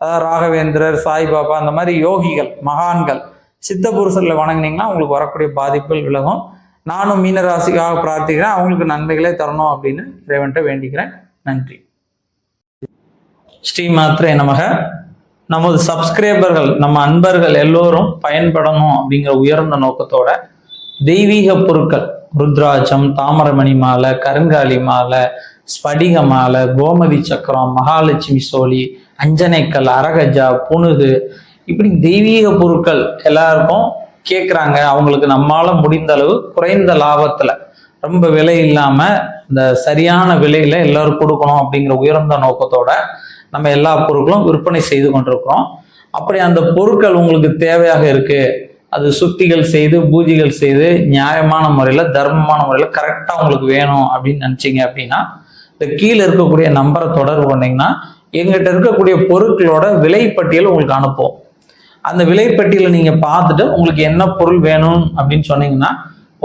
அதாவது ராகவேந்திரர், சாய்பாபா, அந்த மாதிரி யோகிகள், மகான்கள், சித்த புருஷர்களை வணங்கினீங்கன்னா உங்களுக்கு வரக்கூடிய பாதிப்புகள் விலகும். நானும் மீனராசிக்காக பிரார்த்திக்கிறேன். அவங்களுக்கு நன்மைகளே தரணும் அப்படின்னு இறைவன்கிட்ட வேண்டிக்கிறேன். நன்றி. ஸ்ரீ மாத்திரை நமக. நமது சப்ஸ்கிரைபர்கள், நம்ம அன்பர்கள் எல்லோரும் பயன்படணும் அப்படிங்கிற உயர்ந்த நோக்கத்தோட தெய்வீக பொருட்கள், ருத்ராட்சம், தாமரமணி மாலை, கருங்காலி மாலை, ஸ்படிக மாலை, கோமதி சக்கரம், மகாலட்சுமி சோழி, அஞ்சனைக்கல், அரகஜா, புனுகு, இப்படி தெய்வீக பொருட்கள் எல்லாருக்கும் கேட்குறாங்க. அவங்களுக்கு நம்மால முடிந்த அளவு குறைந்த லாபத்துல, ரொம்ப விலை இல்லாம இந்த சரியான விலையில எல்லாரும் கொடுக்கணும் அப்படிங்கிற உயர்ந்த நோக்கத்தோட நம்ம எல்லா பொருட்களும் விற்பனை செய்து கொண்டிருக்கிறோம். அப்படி அந்த பொருட்கள் உங்களுக்கு தேவையாக இருக்கு, அது சுத்திகள் செய்து பூஜைகள் செய்து நியாயமான முறையில தர்மமான முறையில கரெக்டா உங்களுக்கு வேணும் அப்படின்னு நினைச்சீங்க அப்படின்னா இந்த கீழே இருக்கக்கூடிய நம்பரை தொடர்பு பண்ணீங்கன்னா எங்கிட்ட இருக்கக்கூடிய பொருட்களோட விலைப்பட்டியல் உங்களுக்கு அனுப்புவோம். அந்த விலைப்பட்டியலை நீங்க பார்த்துட்டு உங்களுக்கு என்ன பொருள் வேணும் அப்படின்னு சொன்னீங்கன்னா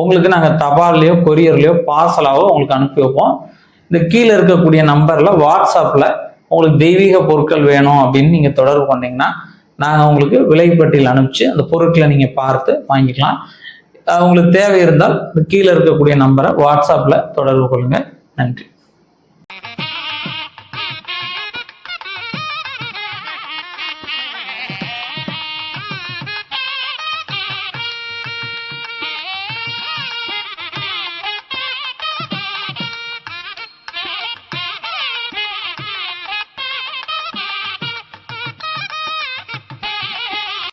உங்களுக்கு நாங்கள் தபால்லையோ கொரியர்லையோ பார்சலாவோ உங்களுக்கு அனுப்பி வைப்போம். இந்த கீழே இருக்கக்கூடிய நம்பர்ல வாட்ஸ்அப்ல உங்களுக்கு தெய்வீக பொருட்கள் வேணும் அப்படின்னு நீங்க தொடர்பு பண்ணீங்கன்னா நாங்கள் உங்களுக்கு விலைப்பட்டியல் அனுப்பிச்சு அந்த பொருட்களை நீங்க பார்த்து வாங்கிக்கலாம். உங்களுக்கு தேவை இருந்தால் கீழே இருக்கக்கூடிய நம்பரை வாட்ஸ்அப்ல தொடர்பு கொள்ளுங்க. நன்றி.